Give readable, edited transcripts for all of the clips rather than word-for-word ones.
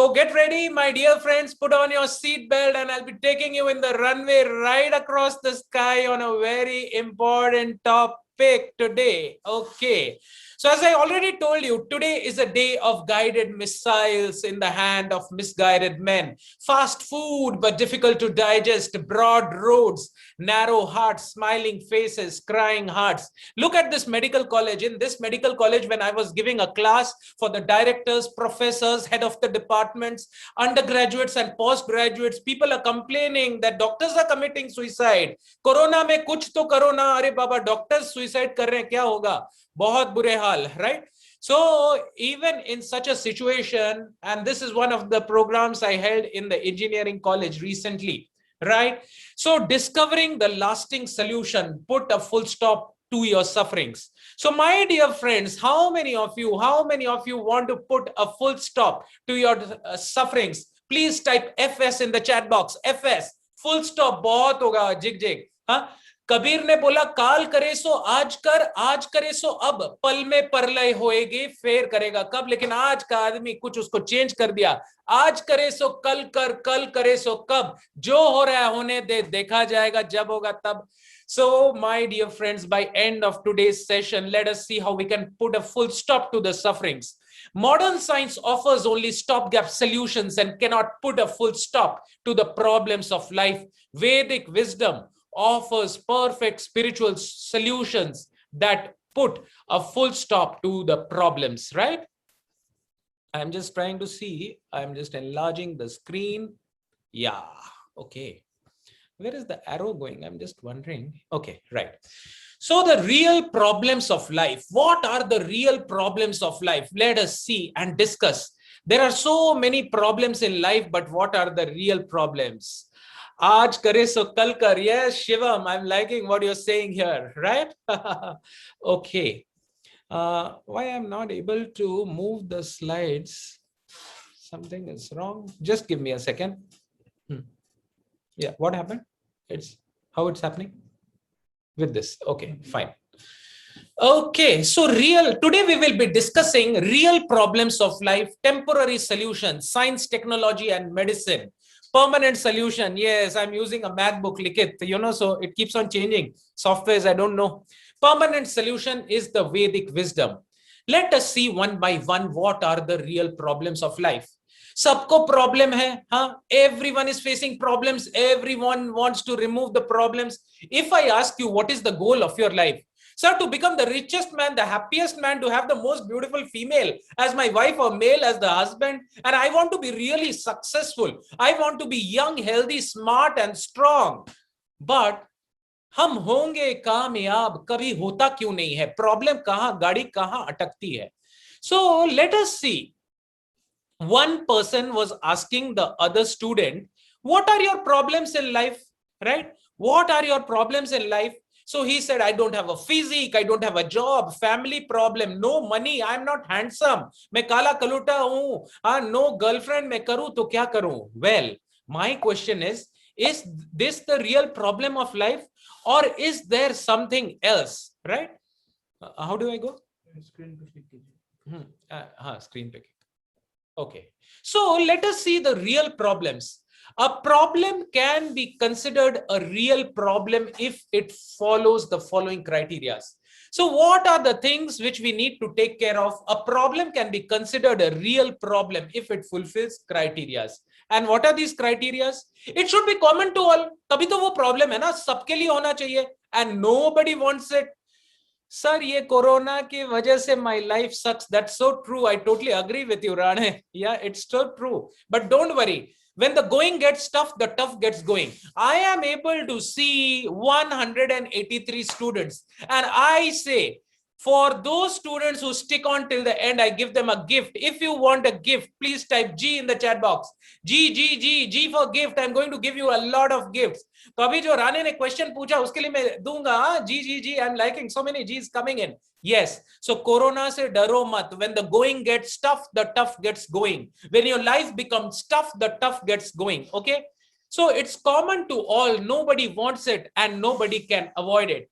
So get ready, my dear friends, put on your seat belt and I'll be taking you in the runway right across the sky on a very important topic today. Okay. So as I already told you, today is a day of guided missiles in the hand of misguided men. Fast food, but difficult to digest. Broad roads, narrow hearts, smiling faces, crying hearts. Look at this medical college. In this medical college, when I was giving a class for the directors, professors, head of the departments, undergraduates and postgraduates, people are complaining that doctors are committing suicide. Corona में कुछ तो करो ना, अरे बाबा doctors suicide कर रहे हैं, क्या होगा? बहुत बुरे हाल, right? So even in such a situation, and this is one of the programs I held in the engineering college recently, right? So discovering the lasting solution, put a full stop to your sufferings. So my dear friends, how many of you want to put a full stop to your sufferings? Please type FS in the chat box. FS, full stop. बहुत होगा zig zig. हाँ, कबीर ने बोला काल करे सो आज कर, आज करे सो अब, पल में परलय होएगी, फेर करेगा कब. लेकिन आज का आदमी कुछ उसको चेंज कर दिया. आज करे सो कल कर, कल करे सो कब, जो हो रहा है होने दे, देखा जाएगा जब होगा तब. So my dear friends, by end of today's session, let us see how we can put a full stop to the sufferings. Modern science offers only stopgap solutions and cannot put a full stop to the problems of life. Vedic wisdom offers perfect spiritual solutions that put a full stop to the problems, right? I'm just trying to see. I'm just enlarging the screen. Yeah, okay. Where is the arrow going? I'm just wondering. Okay, right. So the real problems of life. What are the real problems of life? Let us see and discuss. There are so many problems in life, but what are the real problems? Aaj kare so kal kar. Yes, Shivam, I'm liking what you're saying here, right? Okay. Why I'm not able to move the slides? Something is wrong. Just give me a second. Yeah, what happened? It's how it's happening with this. Okay, fine. Okay, so today we will be discussing real problems of life, temporary solutions, science, technology, and medicine. Permanent solution. Yes, I'm using a MacBook, Likit, so it keeps on changing. Softwares, I don't know. Permanent solution is the Vedic wisdom. Let us see one by one what are the real problems of life. सबको problem है, हाँ, everyone is facing problems, everyone wants to remove the problems. If I ask you what is the goal of your life, sir, to become the richest man, the happiest man, to have the most beautiful female as my wife or male as the husband, and I want to be really successful, I want to be young, healthy, smart and strong, but हम होंगे कामयाब कभी होता क्यों नहीं है? Problem कहां, गाड़ी कहां अटकती है? So let us see. One person was asking the other student, what are your problems in life, right? What are your problems in life? So he said, I don't have a physique, I don't have a job, family problem, no money, I'm not handsome, मैं काला कलूटा हूं, no girlfriend, मैं करूं तो क्या करूं? Well, my question is this the real problem of life, or is there something else, right? How do I go? Screen picking. Screen picking. Okay, so let us see the real problems. A problem can be considered a real problem if it follows the following criteria. So what are the things which we need to take care of? A problem can be considered a real problem if it fulfills criteria. And what are these criteria? It should be common to all. तभी तो वो problem है ना, सबके लिए होना चाहिए. And nobody wants it. Sir, ये कोरोना की वजह से my life sucks. That's so true. I totally agree with you, Rane. Yeah, it's so true. But don't worry. When the going gets tough, the tough gets going. I am able to see 183 students. And I say, for those students who stick on till the end, I give them a gift. If you want a gift, please type G in the chat box. G for gift. I'm going to give you a lot of gifts. तो अभी जो राणे ने question पूछा उसके लिए मैं दूंगा जी. I'm liking so many G's coming in. Yes, so corona से डरो मत. When the going gets tough, the tough gets going. When your life becomes tough, the tough gets going. Okay, so it's common to all. Nobody wants it and nobody can avoid it.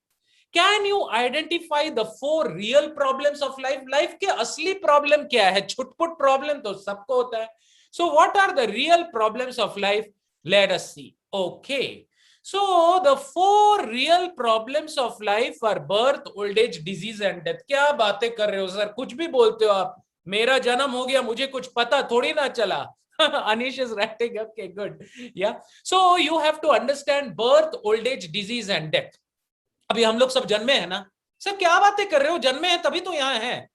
Can you identify the 4 real problems of life? Life के असली problem क्या है? छुटपुट problem तो सबको होता है. So what are the real problems of life? Let us see. Okay. So the 4 real problems of life are birth, old age, disease and death. क्या बातें कर रहे हो सर, कुछ भी बोलते हो आप. मेरा जन्म हो गया, मुझे कुछ पता थोड़ी ना चला. Anish is writing. Okay, good. Yeah. So you have to understand birth, old age, disease and death. अभी हम लोग सब जन्मे हैं ना सर, क्या बातें कर रहे हो, जन्मे हैं तभी तो यहाँ हैं.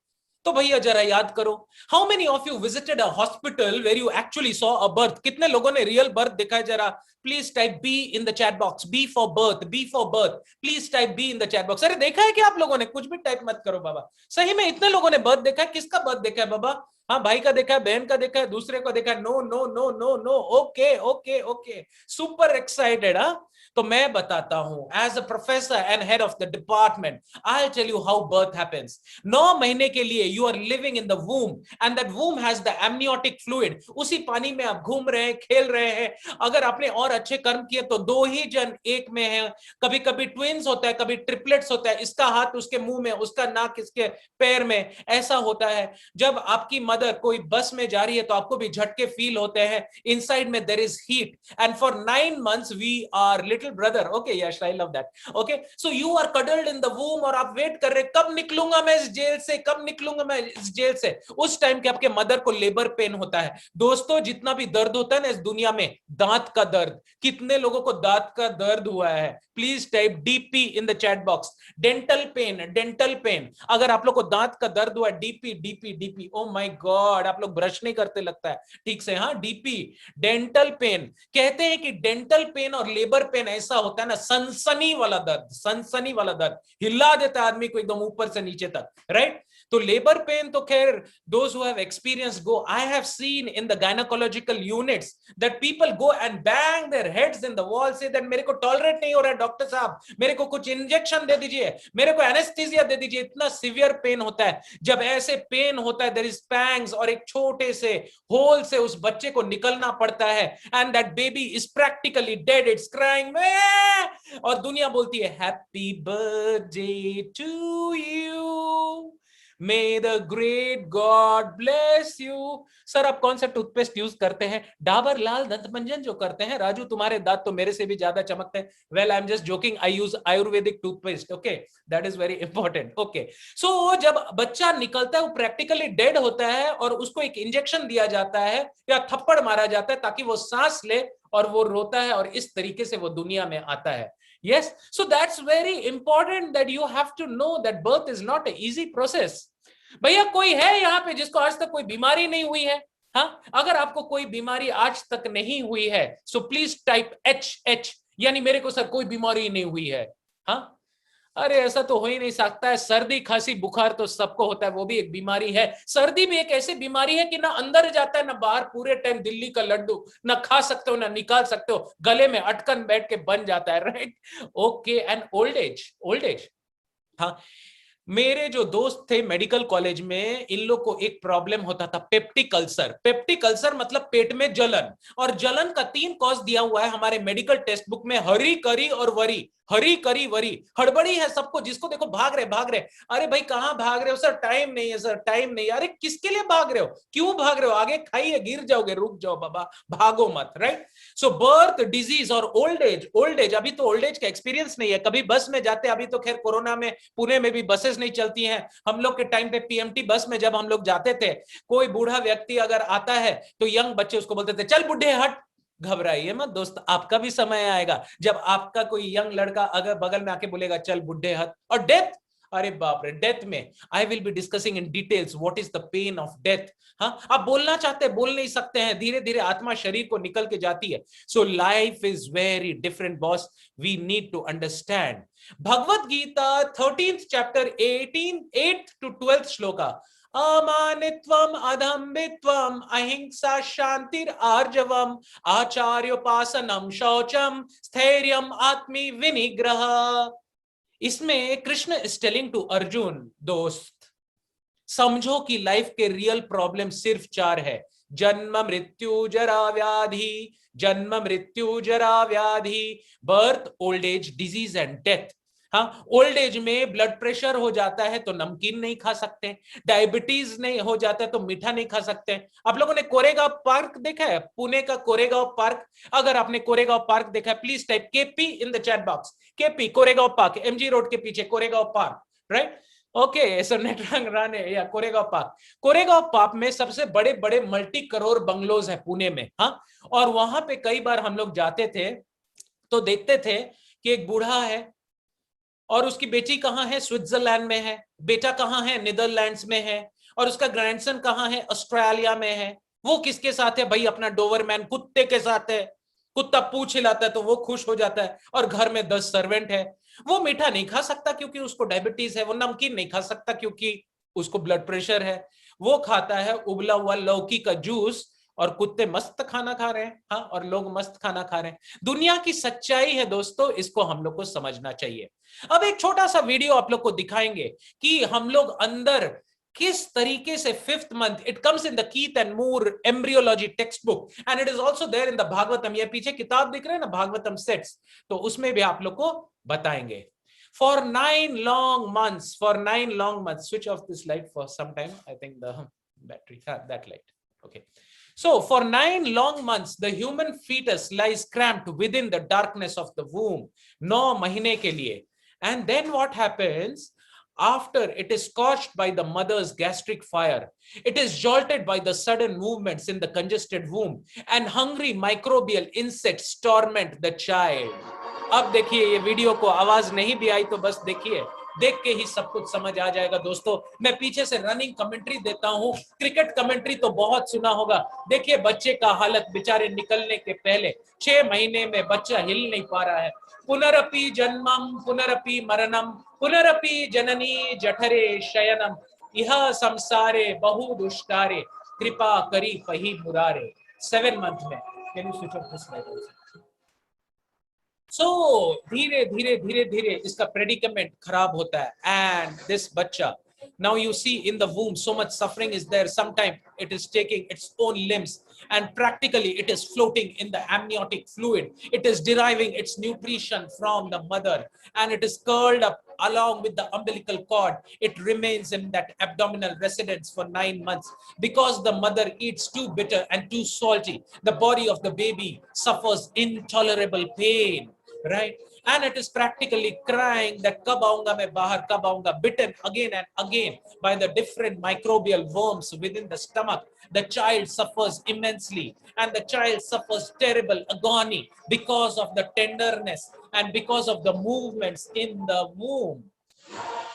तो भैया जरा याद करो, how many of you visited a hospital where you actually saw a birth? कितने लोगों ने रियल बर्थ देखा है? जरा please type B in the chat box. B for birth, B for birth. Please type B in the chat box. अरे देखा है क्या आप लोगों ने? कुछ भी टाइप मत करो बाबा. सही में इतने लोगों ने बर्थ देखा है? किसका बर्थ देखा है बाबा? हाँ, भाई का देखा है, बहन का देखा है, दूसरे को देखा है? No no no no no. Okay okay okay, super excited. हाँ, तो मैं बताता हूं, as a professor and head of the department, I tell you how birth happens. 9 महीने के लिए you are living in the womb and that womb has the amniotic fluid. उसी पानी में आप घूम रहे हैं, खेल रहे हैं. अगर आपने और अच्छे कर्म किए तो 2 ही जन एक में है. कभी कभी ट्विंस होता है, कभी ट्रिपलेट्स होता है. इसका हाथ उसके मुंह में, उसका नाक इसके पैर में, ऐसा होता है. जब आपकी मदर कोई बस में जा रही है तो आपको भी झटके फील होते हैं. इनसाइड में there is heat and for 9 months we are little brother. Okay Yash, I love that. Okay, so you are cuddled in the womb और आप वेट कर रहे, कब निकलूंगा मैं इस जेल से, कब निकलूंगा मैं इस जेल से. उस टाइम के आपके मदर को लेबर पेन होता है. दोस्तों, जितना भी दर्द होता है ना इस दुनिया में, दांत का दर्द, कितने लोगों को दांत का दर्द हुआ है? Please type DP in the chat box. Dental pen, dental pen. अगर आप लोग को दांत का दर्द हुआ, DP DP DP. Oh my God, आप लोग ब्रश नहीं करते लगता है ठीक से. हाँ, डीपी, डेंटल पेन. कहते हैं कि डेंटल पेन और लेबर पेन ऐसा होता है ना, सनसनी वाला दर्द, सनसनी वाला दर्द हिला देता है आदमी को एकदम ऊपर से नीचे तक, राइट? तो लेबर पेन तो खैर those who have experienced go. I have seen in the gynecological units that people go and bang their heads in the wall, say that मेरे को टॉलरेट नहीं हो रहा है डॉक्टर साहब, मेरे को कुछ इंजेक्शन दे दीजिए, मेरे को एनेस्थीसिया दे दीजिए. इतना सीवियर पेन होता है. जब ऐसे पेन होता है, there is pangs, और एक छोटे से होल से उस बच्चे को निकलना पड़ता है. and that baby is practically dead, it's crying, और दुनिया बोलती है happy birthday to you, May the great God bless you. Sir आप कौन सा टूथपेस्ट यूज करते हैं? डाबर लाल दंत मंजन जो करते हैं. राजू, तुम्हारे दांत तो मेरे से भी ज्यादा चमकते हैं. Well, I am just joking. I use ayurvedic toothpaste. Okay, that is very important. Okay, so जब बच्चा निकलता है वो प्रैक्टिकली डेड होता है और उसको एक इंजेक्शन दिया जाता है या थप्पड़ मारा जाता है ताकि वो सांस ले, और वो रोता है और इस तरीके से वो दुनिया में आता है. Yes, so that's very important that you have to know that birth is not an easy process. भैया कोई है यहाँ पे जिसको आज तक कोई बीमारी नहीं हुई है? हाँ, अगर आपको कोई बीमारी आज तक नहीं हुई है सो प्लीज टाइप एच, यानी मेरे को सर कोई बीमारी नहीं हुई है. हाँ, अरे ऐसा तो हो ही नहीं सकता है. सर्दी खांसी बुखार तो सबको होता है, वो भी एक बीमारी है. सर्दी भी एक ऐसी बीमारी है कि ना अंदर जाता है ना बाहर. पूरे टाइम दिल्ली का लड्डू ना खा सकते हो ना निकाल सकते हो, गले में अटकन बैठ के बन जाता है, right? Okay, and old age. हाँ, मेरे जो दोस्त थे मेडिकल कॉलेज में, इन लोग को एक प्रॉब्लम होता था, पेप्टिक अल्सर. पेप्टिक अल्सर मतलब पेट में जलन, और जलन का 3 कॉज दिया हुआ है हमारे मेडिकल टेक्स्ट बुक में, हरी, करी और वरी. हरी, करी, वरी. हड़बड़ी है सबको, जिसको देखो भाग रहे. अरे भाई कहां भाग रहे हो सर? टाइम नहीं है सर, टाइम नहीं. अरे किसके लिए भाग रहे हो? क्यों भाग रहे हो? आगे खाइए, गिर जाओगे. रुक जाओ बाबा, भागो मत, राइट? सो बर्थ, डिजीज और ओल्ड एज. अभी तो ओल्ड एज का एक्सपीरियंस नहीं है. कभी बस में जाते, अभी तो खैर कोरोना में पुणे में भी बसेस नहीं चलती हैं. हम लोग के टाइम पे पीएमटी बस में जब हम लोग जाते थे, कोई बूढ़ा व्यक्ति अगर आता है तो यंग बच्चे उसको बोलते थे चल बुढ़े हट. घबराइए मत दोस्त, आपका भी समय आएगा जब आपका कोई यंग लड़का अगर बगल में आके बोलेगा चल बुढ़े हट. और डेथ, अरे बाप रे, डेथ में I will be discussing in details what is the pain of death. हाँ, आप बोलना चाहते हैं, बोल नहीं सकते हैं. धीरे धीरे आत्मा शरीर को निकल के जाती है. So life is very different boss, we need to understand. Bhagavad Gita 13th chapter 8th to 12th shloka. अमानित्वम अधम्बित्वम अहिंसा शांतिर आर्जवम आचार्योपासनम शौचम स्थैर्यम आत्मी विनिग्रह. इसमें Krishna is telling to Arjun, दोस्त समझो कि लाइफ के रियल प्रॉब्लम सिर्फ 4 है. जन्म मृत्यु जरा व्याधि, जन्म मृत्यु जरा व्याधि, birth, old age, disease and death. हाँ, ओल्ड एज में ब्लड प्रेशर हो जाता है तो नमकीन नहीं खा सकते, डायबिटीज नहीं हो जाता है तो मीठा नहीं खा सकते। आप लोगों ने कोरेगांव पार्क देखा है, पुणे का कोरेगांव पार्क? अगर आपने कोरेगांव पार्क देखा है, please type KP in the chat box. KP Koregaon park, MG road के पीछे कोरेगांव पार्क, राइट? ओके, सो नेटरंग राने या कोरेगांव पार्क। कोरेगांव पार्क में सबसे बड़े बड़े मल्टी करोड़ बंगलोज है पुणे में। हाँ, और वहां पे कई बार हम लोग जाते थे तो देखते थे कि एक बूढ़ा है और उसकी बेटी कहाँ है, स्विट्जरलैंड में है, बेटा कहाँ है, नीदरलैंड्स में है, और उसका ग्रैंडसन कहाँ है, ऑस्ट्रेलिया में है। वो किसके साथ है भाई? अपना डोवरमैन कुत्ते के साथ है। कुत्ता पूंछ हिलाता है तो वो खुश हो जाता है, और घर में 10 सर्वेंट है। वो मीठा नहीं खा सकता क्योंकि उसको डायबिटीज है, वो नमकीन नहीं खा सकता क्योंकि उसको ब्लड प्रेशर है। वो खाता है उबला हुआ लौकी का जूस, और कुत्ते मस्त खाना खा रहे हैं। हाँ, और लोग मस्त खाना खा रहे हैं। दुनिया की सच्चाई है दोस्तों, इसको हम लोग को समझना चाहिए। अब एक छोटा सा वीडियो आप लोग को दिखाएंगे कि हम लोग अंदर किस तरीके से fifth month, it comes in the Keith and Moore embryology text book and it is also there in the Bhagavatam. ये पीछे किताब दिख रहे हैं ना, भागवतम सेट्स, तो उसमें भी आप लोग को बताएंगे। For 9 long months, for 9 long months, switch off this light for some time. I think the battery, that light. Okay. So for 9 long months, the human fetus lies cramped within the darkness of the womb. 9 महीने के लिए. And then what happens? After it is scorched by the mother's gastric fire, it is jolted by the sudden movements in the congested womb, and hungry microbial insects torment the child. अब देखिए, ये video को आवाज नहीं भी आई तो बस देखिए, देख के ही सब कुछ समझ आ जाएगा दोस्तों। मैं पीछे से रनिंग कमेंट्री देता हूँ, क्रिकेट कमेंट्री तो बहुत सुना होगा। देखिए बच्चे का हालत, बेचारे निकलने के पहले 6 महीने में बच्चा हिल नहीं पा रहा है। पुनरपि जन्मम पुनरपि मरणम पुनरपि जननी जठरे शयनम यह संसारे बहु दुष्टारे कृपा करी पही मुरारे। 7 मंथ में। Can you switch off this light? So धीरे धीरे धीरे धीरे इसका प्रेडिकमेंट खराब होता है। एंड दिस बच्चा, now you see in the womb so much suffering is there. Sometimes it is taking its own limbs, and practically it is floating in the amniotic fluid. It is deriving its nutrition from the mother, and it is curled up along with the umbilical cord. It remains in that abdominal residence for 9 months because the mother eats too bitter and too salty. The body of the baby suffers intolerable pain, right? And it is practically crying that kab aunga main bahar, kab aunga, bitten again and again by the different microbial worms within the stomach. The child suffers immensely, and the child suffers terrible agony because of the tenderness and because of the movements in the womb.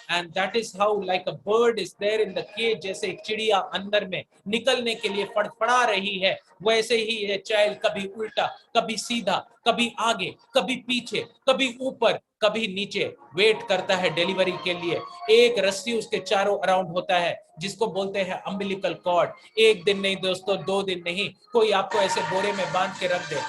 And that is how, like a bird is there in the cage, जैसे एक चिड़िया अंदर में निकलने के लिए फड़फड़ा रही है, वैसे ही ये चाइल्ड कभी उल्टा, कभी सीधा, कभी आगे, कभी पीछे, कभी ऊपर, कभी नीचे वेट करता है डिलीवरी के लिए। एक रस्सी उसके चारों अराउंड होता है जिसको बोलते हैं अम्बिलिकल कॉर्ड। एक दिन नहीं दोस्तों, 2 दिन नहीं, कोई आपको ऐसे बोरे में बांध के रख दे।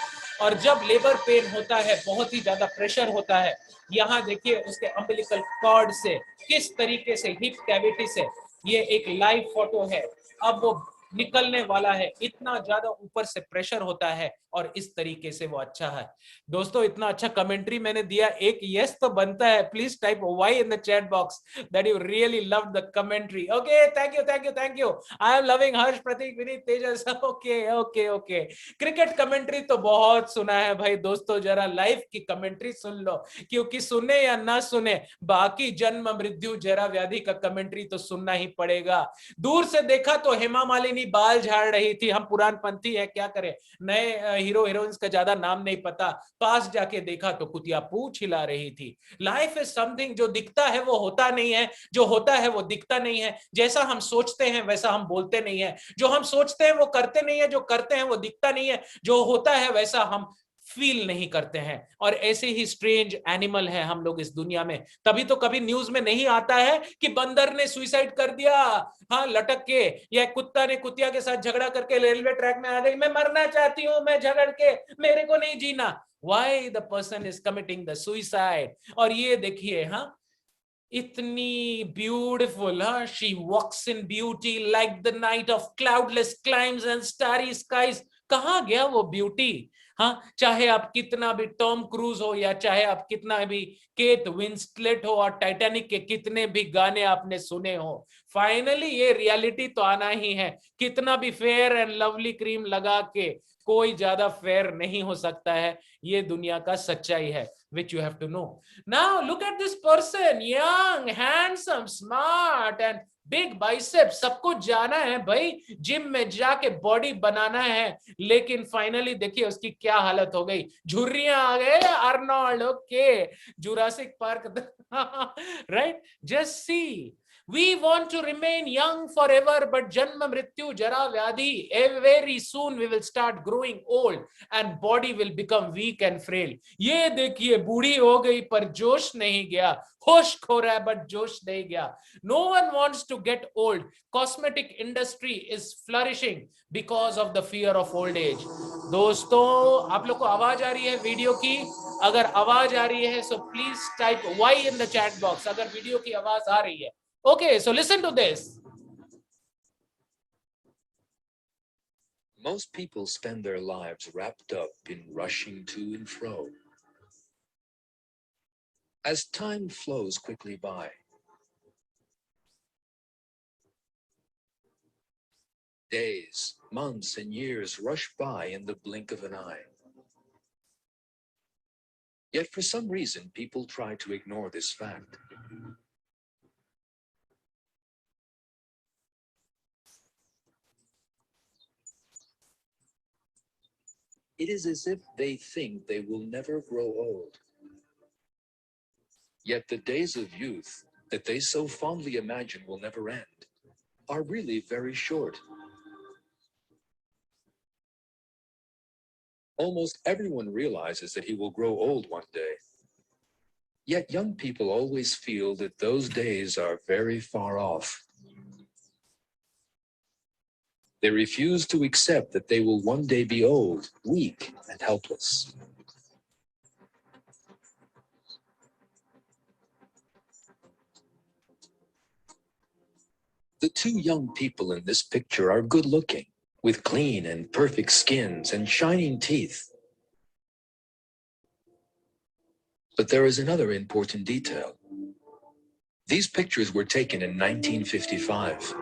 और जब लेबर पेन होता है, बहुत ही ज्यादा प्रेशर होता है, यहाँ देखिए उसके अम्बिलिकल कॉर्ड से किस तरीके से, हिप कैविटी से, ये एक लाइव फोटो है, अब वो निकलने वाला है। इतना ज्यादा ऊपर से प्रेशर होता है और इस तरीके से वो अच्छा है। दोस्तों इतना अच्छा कमेंट्री मैंने दिया, एक यस तो बनता है। Please type Y in the chat box that you really love the commentary. Okay, thank you thank you thank you. I am loving Harsh, Prateek, Vineet, Tejas. Okay okay okay. Cricket commentary तो बहुत सुना है भाई दोस्तों, जरा लाइव की कमेंट्री सुन लो, क्योंकि सुने या ना सुने, बाकी जन्म मृत्यु जरा व्याधि का कमेंट्री तो सुनना ही पड़ेगा। दूर से देखा तो हेमा मालिनी बाल झाड़ रही थी, हम पुरानपंथी है क्या करें, नए हीरो हीरोइंस का ज्यादा नाम नहीं पता। पास जाके देखा तो कुतिया पूंछ हिला रही थी। लाइफ इज समथिंग, जो दिखता है वो होता नहीं है, जो होता है वो दिखता नहीं है। जैसा हम सोचते हैं वैसा हम बोलते नहीं है, जो हम सोचते हैं वो करते नहीं है, जो करते हैं वो दिखता नहीं है, जो होता है वैसा हम फील नहीं करते हैं। और ऐसे ही स्ट्रेंज एनिमल है हम लोग इस दुनिया में। तभी तो कभी न्यूज में नहीं आता है कि बंदर ने सुसाइड कर दिया, हाँ लटक के, या कुत्ता ने कुतिया के साथ झगड़ा करके रेलवे ट्रैक में आ गई, मैं मरना चाहती हूं, मैं झगड़ के, मेरे को नहीं जीना। Why the person is committing the suicide? और ये देखिए, हाँ इतनी ब्यूटीफुल, हाँ, she walks in beauty like the night of cloudless climes and starry skies। कहाँ गया वो ब्यूटी? हाँ, चाहे आप कितना भी टॉम क्रूज हो या चाहे आप कितना भी केट विंस्लेट हो और टाइटैनिक के कितने भी गाने आपने सुने हो, फाइनली ये रियलिटी तो आना ही है। कितना भी फेयर एंड लवली क्रीम लगा के कोई ज्यादा फेयर नहीं हो सकता है, ये दुनिया का सच्चाई है, which you have to know. Now look at this person, young, handsome, smart and big bicep. सबको जाना है भाई, जिम में जाके बॉडी बनाना है, लेकिन फाइनली देखिए उसकी क्या हालत हो गई, झुर्रियां आ गए Arnold. Okay, Jurassic park right, just see. We want to remain young forever, but janma mrityu jara vyadhi, very soon we will start growing old and body will become weak and frail. ये देखिए बूढ़ी हो गई पर जोश नहीं गया, होश खो रहा है बट जोश नहीं गया। No one wants to get old. Cosmetic industry is flourishing because of the fear of old age. दोस्तों, आप लोग को आवाज आ रही है वीडियो की? अगर आवाज आ रही है so please type Y in the chat box अगर वीडियो की आवाज आ रही है। Okay, so listen to this. Most people spend their lives wrapped up in rushing to and fro. As time flows quickly by, days, months, and years rush by in the blink of an eye. Yet for some reason, people try to ignore this fact. It is as if they think they will never grow old. Yet the days of youth that they so fondly imagine will never end are really very short. Almost everyone realizes that he will grow old one day. Yet young people always feel that those days are very far off. They refuse to accept that they will one day be old, weak, and helpless. The two young people in this picture are good looking, with clean and perfect skins and shining teeth. But there is another important detail. These pictures were taken in 1955.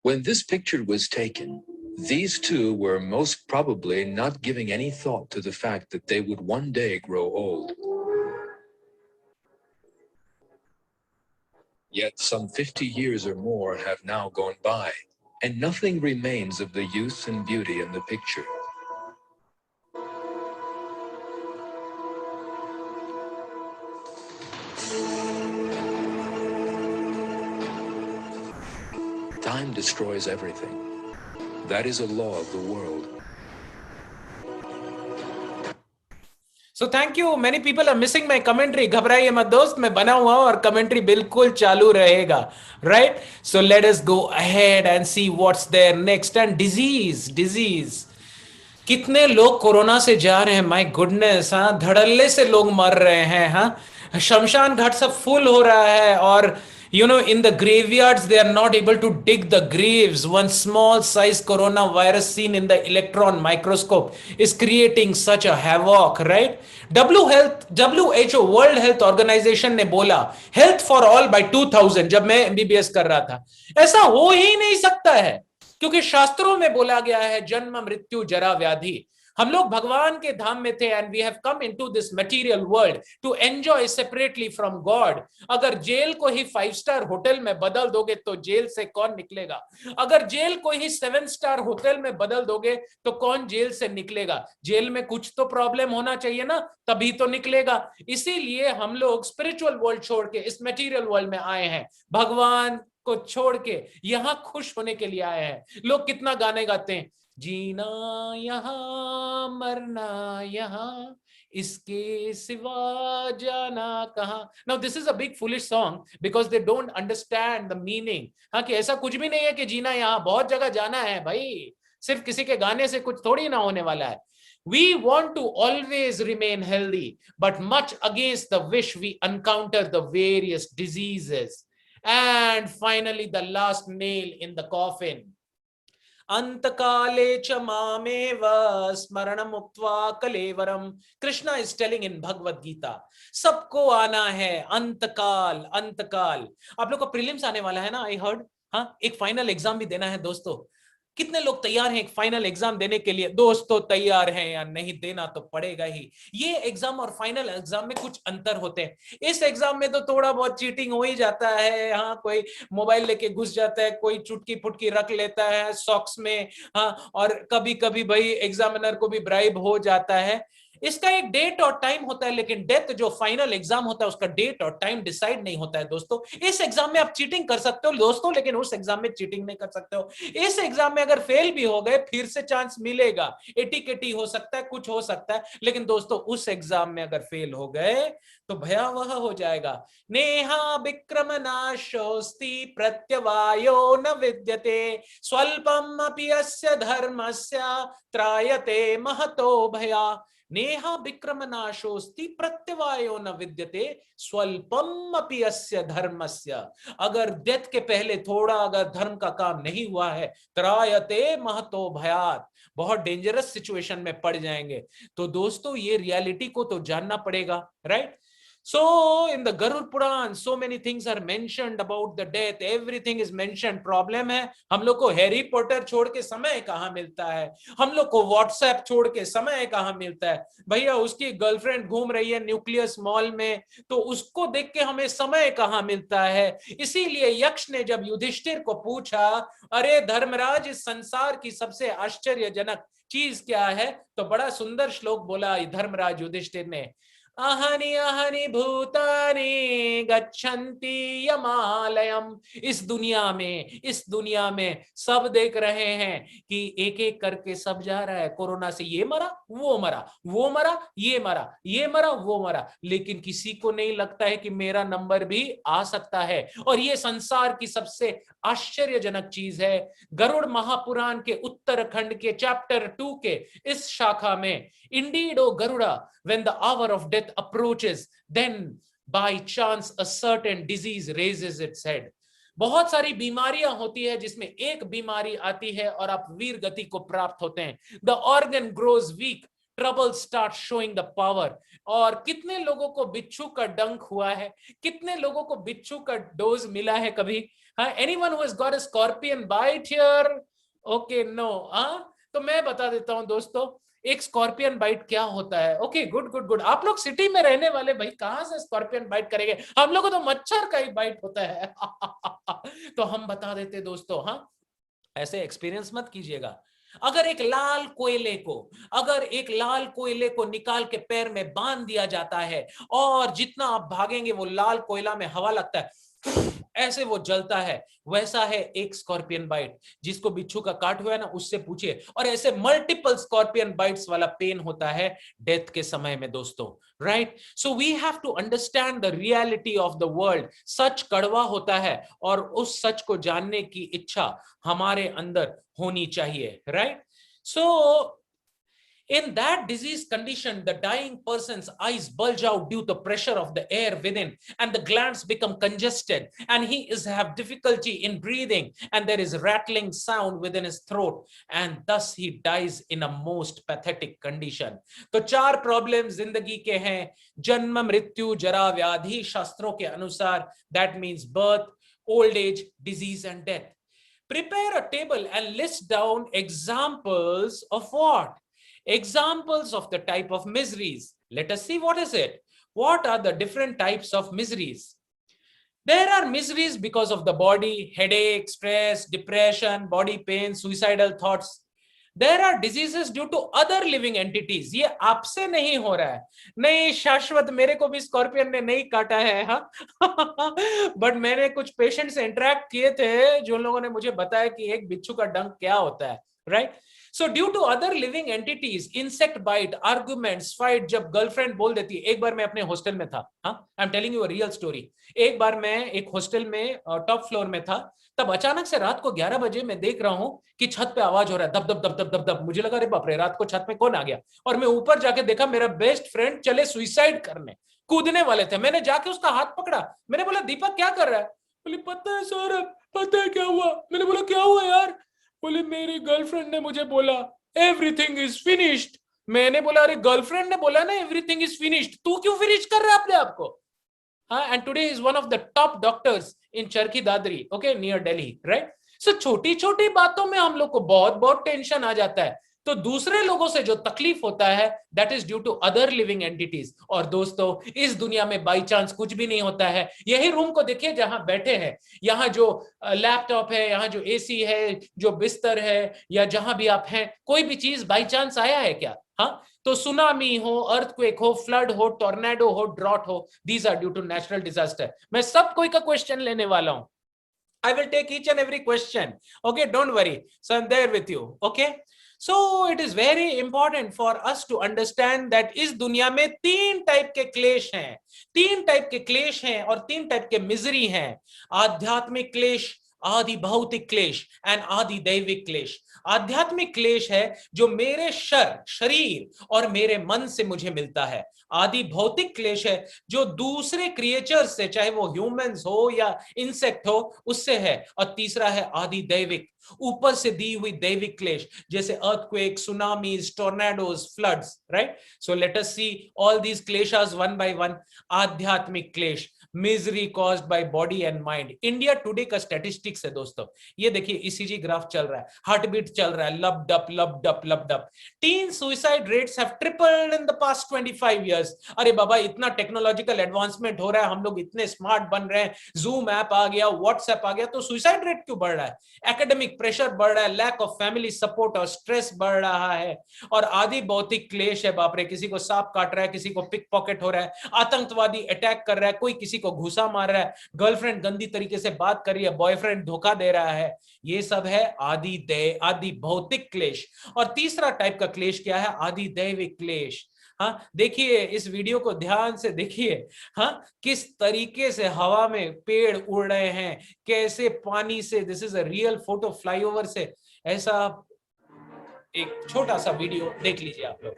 When this picture was taken, these two were most probably not giving any thought to the fact that they would one day grow old. Yet some 50 years or more have now gone by, and nothing remains of the youth and beauty in the picture. Time destroys everything. That is a law of the world. So thank you. Many people are missing my commentary. घबराइए मत दोस्त, मैं बना हुआ हूं और commentary बिल्कुल चालू रहेगा, right? So let us go ahead and see what's there next. And disease. कितने लोग कोरोना से जा रहे हैं, माय गुडनेस। हाँ, धड़ल्ले से लोग मर रहे हैं। हाँ, शमशान घाट सब फुल हो रहा है और in the graveyards they are not able to dig the graves. One small size coronavirus seen in the electron microscope is creating such a havoc, right? WHO World Health Organization ने बोला health for all bye 2000, जब मैं MBBS कर रहा था। ऐसा हो ही नहीं सकता है, क्योंकि शास्त्रों में बोला गया है जन्म मृत्यु जरा व्याधि। हम लोग भगवान के धाम में थे and we have come into this material world to enjoy separately from God. अगर जेल को ही 5 स्टार होटल में बदल दोगे तो जेल से कौन निकलेगा? अगर जेल को ही 7 स्टार होटल में बदल दोगे तो कौन जेल से निकलेगा? जेल में कुछ तो प्रॉब्लम होना चाहिए ना, तभी तो निकलेगा। इसीलिए हम लोग स्पिरिचुअल वर्ल्ड छोड़ के इस मटेरियल वर्ल्ड में आए हैं, भगवान को छोड़ के यहां खुश होने के लिए आए हैं। लोग कितना गाने गाते हैं, जीना यहां मरना यहां, इसके सिवा जाना कहां। Now this is a big foolish song because they don't understand the meaning. हाँ, कि ऐसा कुछ भी नहीं है कि जीना यहां, बहुत जगह जाना है भाई, सिर्फ किसी के गाने से कुछ थोड़ी ना होने वाला है। We want to always remain healthy, but much against the wish we encounter the various diseases And finally, the last nail in the coffin. Antakaale cha mameva smaranam uktva kalevaram. Krishna is telling in Bhagavad Gita, सबको आना है अंतकाल अंतकाल. आप लोग का prelims आने वाला है ना, आई हर्ड. हाँ, एक फाइनल एग्जाम भी देना है दोस्तों. कितने लोग तैयार हैं एक फाइनल एग्जाम देने के लिए? दोस्तों तैयार हैं या नहीं? देना तो पड़ेगा ही. ये एग्जाम और फाइनल एग्जाम में कुछ अंतर होते हैं. इस एग्जाम में तो थोड़ा बहुत चीटिंग हो ही जाता है. हाँ, कोई मोबाइल लेके घुस जाता है, कोई चुटकी फुटकी रख लेता है सॉक्स में. हाँ, और कभी कभी भाई एग्जामिनर को भी ब्राइब हो जाता है. इसका एक डेट और टाइम होता है, लेकिन डेथ जो फाइनल एग्जाम होता है उसका डेट और टाइम डिसाइड नहीं होता है दोस्तों. इस एग्जाम में आप चीटिंग कर सकते हो दोस्तों, लेकिन उस एग्जाम में चीटिंग नहीं कर सकते हो. इस एग्जाम में अगर फेल भी हो गए फिर से चांस मिलेगा. एटी हो सकता है, कुछ हो सकता है, लेकिन दोस्तों उस एग्जाम में अगर फेल हो गए तो भयावह हो जाएगा. नेहा विक्रम नाशोस्ति प्रत्यवायो न विद्यते स्वल्पम अपि अस्य धर्मस्य त्रायते महतो भया. नेहा विक्रम नाशोस्ति प्रत्यवायो न विद्यते स्वल्पम अपि अस्य धर्मस्य. अगर डेथ के पहले थोड़ा अगर धर्म का काम नहीं हुआ है, त्रायते महतो भयात, बहुत डेंजरस सिचुएशन में पड़ जाएंगे. तो दोस्तों ये रियलिटी को तो जानना पड़ेगा, right? So in the Garud Puran, so many things are mentioned about the death. Everything is mentioned. Problem है हम लोग को हैरी पॉटर छोड़ के समय कहाँ मिलता है, हम लोग को व्हाट्सएप छोड़ के समय कहाँ मिलता है. भैया उसकी गर्लफ्रेंड घूम रही है न्यूक्लियस मॉल में, तो उसको देख के हमें समय कहाँ मिलता है. इसीलिए यक्ष ने जब युधिष्ठिर को पूछा, अरे धर्मराज इस संसार की सबसे आश्चर्यजनक चीज क्या है, तो बड़ा सुंदर श्लोक बोला धर्मराज युधिष्ठिर ने. अहनि अहनि भूतानि गच्छन्ति यमालयम. इस दुनिया में सब देख रहे हैं कि एक एक करके सब जा रहा है. कोरोना से ये मरा, वो मरा, वो मरा, ये मरा, ये मरा, वो मरा, लेकिन किसी को नहीं लगता है कि मेरा नंबर भी आ सकता है. और ये संसार की सबसे आश्चर्यजनक चीज है. गरुड़ महापुराण के उत्तराखंड के चैप्टर 2 के इस शाखा में, indeed O Garuda, when the hour of death approaches, then by chance a certain disease raises its head. बहुत सारी बीमारियां होती है जिसमें एक बीमारी आती है और आप वीर गति को प्राप्त होते हैं. The organ grows weak, trouble starts showing the power. और कितने लोगों को बिच्छू का डंक हुआ है, कितने लोगों को बिच्छू का डोज मिला है कभी? हाँ, anyone who has got a scorpion bite here? Okay, no. हाँ, तो मैं बता देता हूं दोस्तों एक स्कॉर्पियन बाइट क्या होता है. Okay, good good good. आप लोग सिटी में रहने वाले भाई कहां से स्कॉर्पियन बाइट करेंगे? हम लोगों को तो मच्छर का ही बाइट होता है. तो हम बता देते दोस्तों. हाँ, ऐसे एक्सपीरियंस मत कीजिएगा. अगर एक लाल कोयले को निकाल के पैर में बांध दिया जाता है और जितना आप भागेंगे वो लाल कोयला में हवा लगता है, ऐसे वो जलता है. वैसा है एक स्कॉर्पियन बाइट. जिसको बिच्छू का काट हुआ है ना, उससे पूछिए. और ऐसे मल्टीपल स्कॉर्पियन बाइट्स वाला पेन होता है डेथ के समय में दोस्तों, right? So we have to understand the reality of the world. सच कड़वा होता है और उस सच को जानने की इच्छा हमारे अंदर होनी चाहिए, right? So in that disease condition, the dying person's eyes bulge out due to pressure of the air within, and the glands become congested, and he is have difficulty in breathing, and there is rattling sound within his throat, and thus he dies in a most pathetic condition. तो 4 problem जिंदगी के हैं. जन्म, मृत्यु, जरा, व्याधि. शास्त्रों के अनुसार that means birth, old age, disease and death. Prepare a table and list down examples of what? Examples of the type of miseries. Let us see what is it. What are the different types of miseries? There are miseries because of the body, headache, stress, depression, body pain, suicidal thoughts. There are diseases due to other living entities. ये आपसे नहीं हो रहा है. नहीं शाश्वत, मेरे को भी स्कॉर्पियन ने नहीं काटा है. हाँ बट मैंने कुछ पेशेंट से इंटरेक्ट किए थे जो लोगों ने मुझे बताया कि एक बिच्छू का डंक क्या होता है, right? So due to other living entities, insect bite, arguments, fight, जब गर्लफ्रेंड बोल देती है. एक बार मैं अपने हॉस्टल में था. हाँ, I am telling you a real story. एक बार मैं एक हॉस्टल में टॉप फ्लोर में था. तब अचानक से रात को 11 बजे मैं देख रहा हूं कि छत पे आवाज हो रहा है, दब दब दब दब दब दब. मुझे लगा अरे बाप रे, रात को छत में कौन आ गया? और मैं ऊपर जाके देखा मेरा बेस्ट फ्रेंड चले सुइसाइड करने, कूदने वाले थे. मैंने जाके उसका हाथ पकड़ा. मैंने बोला दीपक क्या कर रहा है? बोले पता है सौरभ, पता है क्या हुआ? मैंने बोला क्या हुआ यार? बोले मेरी गर्लफ्रेंड ने मुझे बोला एवरीथिंग इज फिनिश्ड। मैंने बोला अरे गर्लफ्रेंड ने बोला ना एवरीथिंग इज फिनिश्ड, तू क्यों फिनिश कर रहा है अपने आप को? हाँ, and today is one of the top doctors in Charki Dadri, okay, near Delhi, right? So छोटी छोटी बातों में हम लोग को बहुत बहुत टेंशन आ जाता है। तो दूसरे लोगों से जो तकलीफ होता है that is due to other living entities. और दोस्तों इस दुनिया में बाई चांस कुछ भी नहीं होता है। यही रूम को देखिए जहां बैठे हैं, यहाँ जो लैपटॉप है, यहाँ जो एसी है, जो बिस्तर है, या जहां भी आप हैं, कोई भी चीज बाई चांस आया है क्या? हाँ, तो सुनामी हो, अर्थक्वेक हो, फ्लड हो, टोर्नेडो हो, ड्रॉट हो, these are due to natural disaster। मैं सब कोई का क्वेश्चन लेने वाला हूं। I will take each and every question, okay, don't worry, so I'm there with you, okay? So it is very important for us to understand that इस दुनिया में तीन टाइप के क्लेश हैं, तीन टाइप के क्लेश हैं और तीन टाइप के मिजरी हैं। आध्यात्मिक क्लेश, आदि भौतिक क्लेश एंड आदि दैविक क्लेश। आध्यात्मिक क्लेश है जो मेरे शरीर और मेरे मन से मुझे मिलता है। आदि भौतिक क्लेश है जो दूसरे क्रिएचर्स से, चाहे वो ह्यूमंस हो या इंसेक्ट हो, उससे है। और तीसरा है आदि दैविक, ऊपर से दी हुई दैविक क्लेश, जैसे earthquake, tsunamis, tornadoes, floods, right? So let us see all these क्लेशेस वन बाय वन। आध्यात्मिक क्लेश, misery caused by body and mind. India Today का स्टैटिस्टिक्स है दोस्तों, ये देखिए ईसीजी ग्राफ चल रहा है, हार्ट बीट चल रहा है, लब डप लब डप लब डप। Tin suicide rates have tripled in the past 25 years. अरे बाबा, इतना टेक्नोलॉजिकल एडवांसमेंट हो रहा है, हम लोग इतने स्मार्ट बन रहे हैं, जूम ऐप आ गया, व्हाट्सएप आ गया, तो सुसाइड रेट क्यों बढ़ रहा है? एकेडमिक प्रेशर बढ़ रहा है, लैक ऑफ फैमिली सपोर्ट और स्ट्रेस बढ़ रहा है। और आदि भौतिक क्लेश है, बाप रे, किसी को सांप काट रहा है, किसी को पिक पॉकेट हो रहा है, आतंकवादी अटैक कर रहा है, कोई किसी को घुसा मार रहा है, गर्लफ्रेंड गंदी तरीके से बात कर रही है, बॉयफ्रेंड धोखा दे रहा है। ये सब है आदि भौतिक क्लेश। और तीसरा टाइप का क्लेश क्या है? आदि दैविक क्लेश। हाँ, देखिए इस वीडियो को ध्यान से देखिए। हाँ, किस तरीके से हवा में पेड़ उड़ रहे हैं, कैसे पानी से, this is a real photo flyover से। ऐसा एक छोटा सा वीडियो देख लीजिए आप लोग।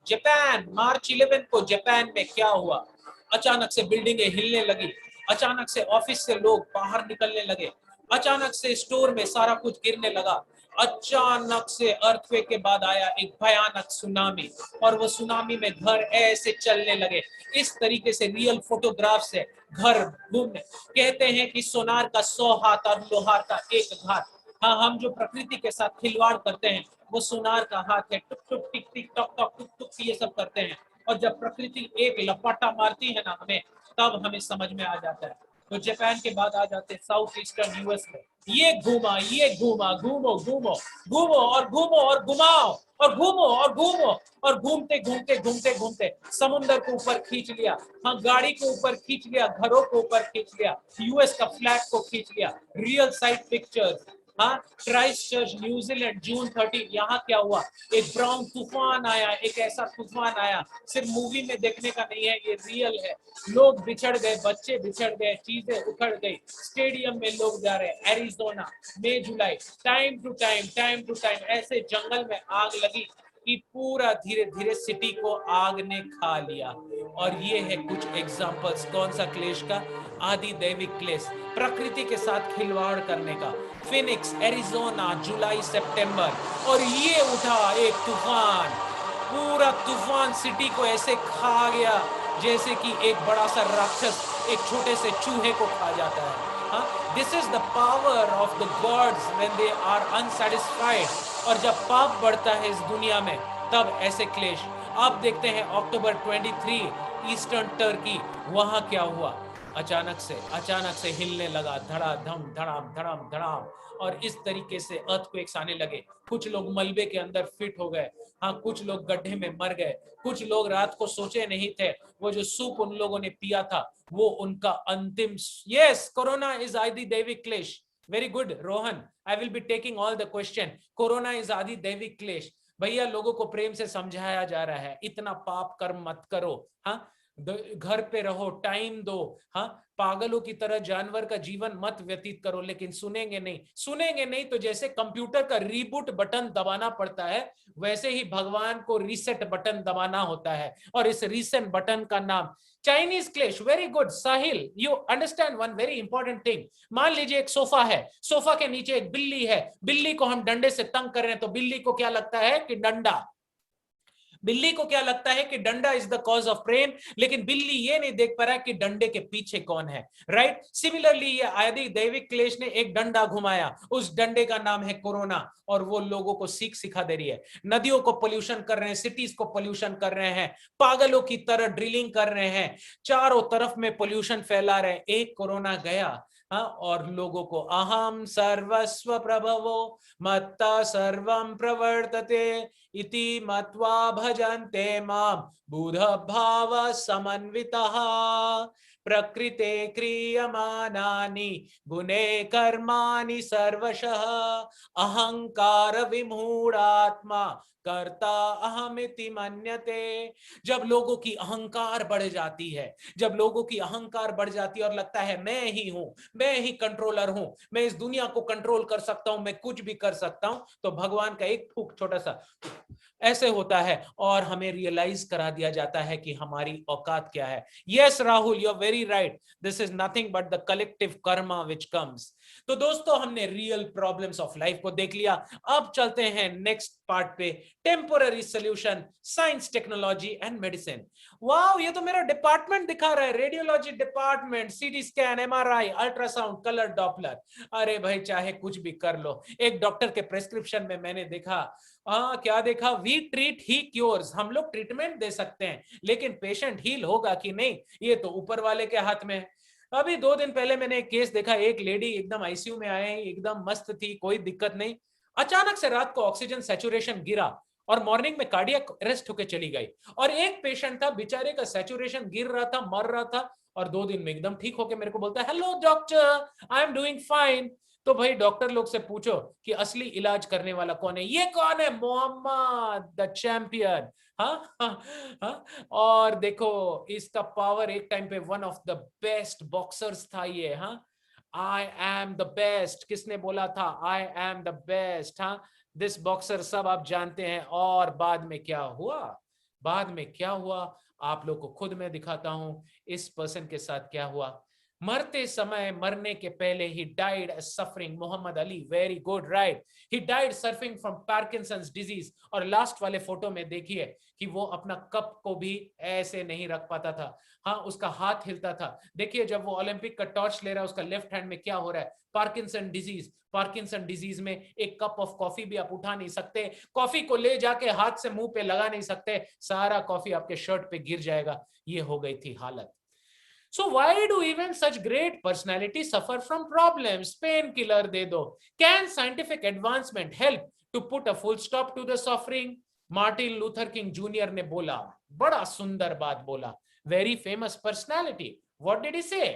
जापान, मार्च 11 को जापान में क्या हुआ? अचानक से बिल्डिंगें हिलने लगी, अचानक से ऑफिस से लोग बाहर निकलने लगे, अचानक से स्टोर में सारा कुछ गिरने लगा, अचानक से अर्थक्वेक के बाद आया एक भयानक सुनामी, और वो सुनामी में घर ऐसे चलने लगे। इस तरीके से रियल फोटोग्राफ से घर घूमने। कहते हैं कि सोनार का 100 हाथ और लोहार का 1 घात। हाँ, हम जो प्रकृति के साथ खिलवाड़ करते हैं वो सोनार का हाथ है, टुक टुक टिक टिक टॉक टॉक टुक टुक ये सब करते हैं। और जब प्रकृति एक लपाटा मारती है ना हमें, तब हमें समझ में आ जाता है। तो जापान के बाद आ जाते हैं साउथ ईस्टर्न यूएस में। ये घूमा, ये घूमा, घूमो घूमो घूमो और घुमाओ और घूमो और घूमो, और घूमते घूमते घूमते घूमते समुद्र को ऊपर खींच लिया, हाँ, गाड़ी को ऊपर खींच लिया, घरों को ऊपर खींच लिया, यूएस का फ्लैग को खींच लिया। Real site pictures. हाँ, क्राइस्टचर्च न्यूजीलैंड जून 30, यहाँ क्या हुआ? एक ब्राउन तूफान आया, एक ऐसा तूफान आया सिर्फ मूवी में देखने का नहीं है, ये रियल है। लोग बिछड़ गए, बच्चे बिछड़ गए, चीजें उखड़ गई, स्टेडियम में लोग जा रहे हैं। एरिजोना, मई जुलाई, टाइम टू टाइम ऐसे जंगल में आग लगी कि पूरा धीरे धीरे सिटी को आग ने खा लिया। और ये है कुछ एग्जांपल्स कौन सा क्लेश का? आदि दैविक क्लेश, प्रकृति के साथ खिलवाड़ करने का। फिनिक्स, एरिजोना, जुलाई सितंबर, और ये उठा एक तूफान, पूरा तूफान सिटी को ऐसे खा गया जैसे कि एक बड़ा सा राक्षस एक छोटे से चूहे को खा जाता है। This is the power of the gods when they are unsatisfied. और जब पाप बढ़ता है इस दुनिया में, तब ऐसे क्लेश। आप देखते हैं अक्टूबर 23 ईस्टर्न टर्की, वहां क्या हुआ? अचानक से हिलने लगा, धड़ाधम धड़ाम धड़ाम धड़ाम, और इस तरीके से अर्थक्वेक्स आने लगे। कुछ लोग मलबे के अंदर फिट हो गए, हाँ, कुछ लोग गड्ढे में मर गए, कुछ लोग रात को सोचे नहीं थे, वो जो सूप उन लोगों ने पिया था वो उनका अंतिम। यस, कोरोना इज आदि दैविक क्लेश। Very good Rohan, I will be taking all the question. Corona is आदि दैविक क्लेश। भैया, लोगों को प्रेम से समझाया जा रहा है, इतना पाप कर्म मत करो। हाँ, घर पे रहो, टाइम दो, हाँ, पागलों की तरह जानवर का जीवन मत व्यतीत करो, लेकिन सुनेंगे नहीं, सुनेंगे नहीं। तो जैसे कंप्यूटर का रीबूट बटन दबाना पड़ता है, वैसे ही भगवान को रीसेट बटन दबाना होता है, और इस रीसेट बटन का नाम चाइनीज क्लेश। Very good Sahil, you understand one very important thing. मान लीजिए एक सोफा है, सोफा के नीचे एक बिल्ली है, बिल्ली को हम डंडे से तंग कर रहे हैं, तो बिल्ली को क्या लगता है कि डंडा, बिल्ली को क्या लगता है कि डंडा is the cause of pain, लेकिन बिल्ली ये नहीं देख पा रहा कि डंडे के पीछे कौन है, राइट। सिमिलरली ये आदि दैविक क्लेश ने एक डंडा घुमाया, उस डंडे का नाम है कोरोना, और वो लोगों को सीख सिखा दे रही है। नदियों को पोल्यूशन कर रहे हैं, सिटीज को पोल्यूशन कर रहे हैं, पागलों की तरह ड्रिलिंग कर रहे हैं, चारों तरफ में पोल्यूशन फैला रहे हैं। एक कोरोना गया, हाँ, और लोगों को अहम सर्वस्व प्रभवो मत्ता सर्वं प्रवर्तते इति मत्वा भजन्ते मां बुध भाव समन्वितः प्रकृते क्रियमाणानि गुणे कर्माणि सर्वशः अहंकार विमूढ़ात्मा कर्ता अहमिति मन्यते। जब लोगों की अहंकार बढ़ जाती है, जब लोगों की अहंकार बढ़ जाती है और लगता है मैं ही हूं, मैं ही कंट्रोलर हूं, मैं इस दुनिया को कंट्रोल कर सकता हूं, मैं कुछ भी कर सकता हूं, तो भगवान का एक फूंक, छोटा सा ऐसे होता है, और हमें रियलाइज करा दिया जाता है कि हमारी औकात क्या है। Yes Rahul, you are very right, this is nothing but the collective karma which comes. तो दोस्तों, हमने रियल प्रॉब्लम्स ऑफ लाइफ को देख लिया। अब चलते हैं नेक्स्ट पार्ट पे, temporary solution, science, technology and medicine. Wow, ये तो मेरा डिपार्टमेंट दिखा रहा है, radiology department, CT scan, MRI, ultrasound, colour Doppler. अरे भाई, चाहे कुछ भी कर लो। एक डॉक्टर के प्रेस्क्रिप्शन में मैंने देखा, क्या देखा, वी ट्रीट ही क्योर्स, हम लोग ट्रीटमेंट दे सकते हैं, लेकिन पेशेंट हील होगा कि नहीं, ये तो ऊपर वाले के हाथ में है। अभी 2 दिन पहले मैंने एक केस देखा, एक लेडी एकदम आईसीयू में आए, एकदम मस्त थी, कोई दिक्कत नहीं, अचानक से रात को ऑक्सीजन सैचुरेशन गिरा और मॉर्निंग में कार्डियक अरेस्ट होकर चली गई। और एक पेशेंट था, बेचारे का सैचुरेशन गिर रहा था, मर रहा था, और 2 दिन में एकदम ठीक होकर मेरे को बोलता है, hello doctor, I am doing fine. तो भाई डॉक्टर लोग से पूछो कि असली इलाज करने वाला कौन है, ये कौन है, मोहम्मद द चैंपियन। हाँ, हाँ, हाँ। और देखो इसका पावर, एक टाइम पे one of the best boxers था ये। हाँ, आई एम द बेस्ट, किसने बोला था, आई एम द बेस्ट। हाँ, दिस बॉक्सर, सब आप जानते हैं। और बाद में क्या हुआ, बाद में क्या हुआ, आप लोग को खुद मैं दिखाता हूं इस पर्सन के साथ क्या हुआ। मरते समय, मरने के पहले ही died suffering, Muhammad Ali, very good, right, he died suffering from Parkinson's disease. और लास्ट वाले फोटो में देखिए कि वो अपना कप को भी ऐसे नहीं रख पाता था, हाँ, उसका हाथ हिलता था। देखिए जब वो ओलंपिक का टॉर्च ले रहा है, उसका लेफ्ट हैंड में क्या हो रहा है, पार्किंसन डिजीज। पार्किंसन डिजीज में एक कप ऑफ कॉफी भी आप उठा नहीं सकते, कॉफी को ले जाके हाथ से मुंह पे लगा नहीं सकते, सारा कॉफी आपके शर्ट पे गिर जाएगा। ये हो गई थी हालत। So why do even such great personalities suffer from problems? Painkiller दे दो। Can scientific advancement help to put a full stop to the suffering? Martin Luther king junior ने बोला, बड़ा सुंदर बात बोला, very famous personality. What did he say?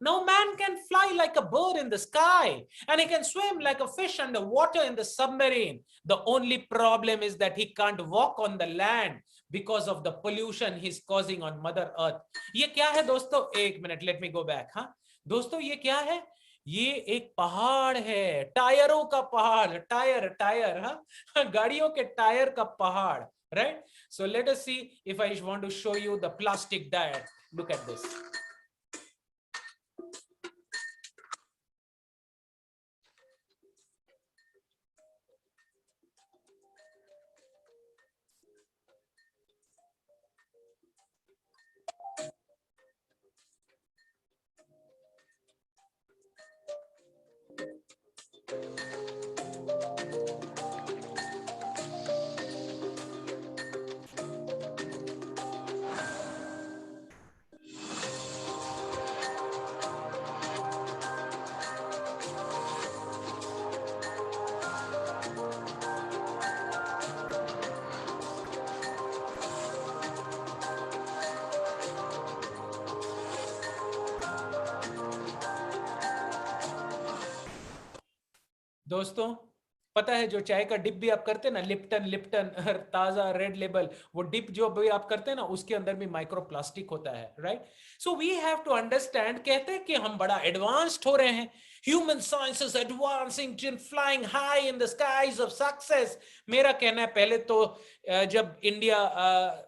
No man can fly like a bird in the sky, and he can swim like a fish underwater in the submarine. The only problem is that he can't walk on the land because of the pollution he's causing on Mother Earth. ये क्या है दोस्तों, एक minute, let me go back. हाँ दोस्तों, ये क्या है, ये एक पहाड़ है, टायरों का पहाड़, टायर टायर, हाँ, गाड़ियों के टायर का पहाड़, right. So let us see if I want to show you the plastic tyre, look at this. दोस्तों पता है जो चाय का डिप भी आप करते हैं ना, लिप्टन लिप्टन ताजा रेड लेबल, वो डिप जो भी आप करते हैं ना, उसके अंदर भी माइक्रोप्लास्टिक होता है, right? So we have to understand, कहते हैं कि हम बड़ा एडवांस्ड हो रहे हैं, human science is advancing, flying high in the skies of success. मेरा कहना है पहले तो जब इंडिया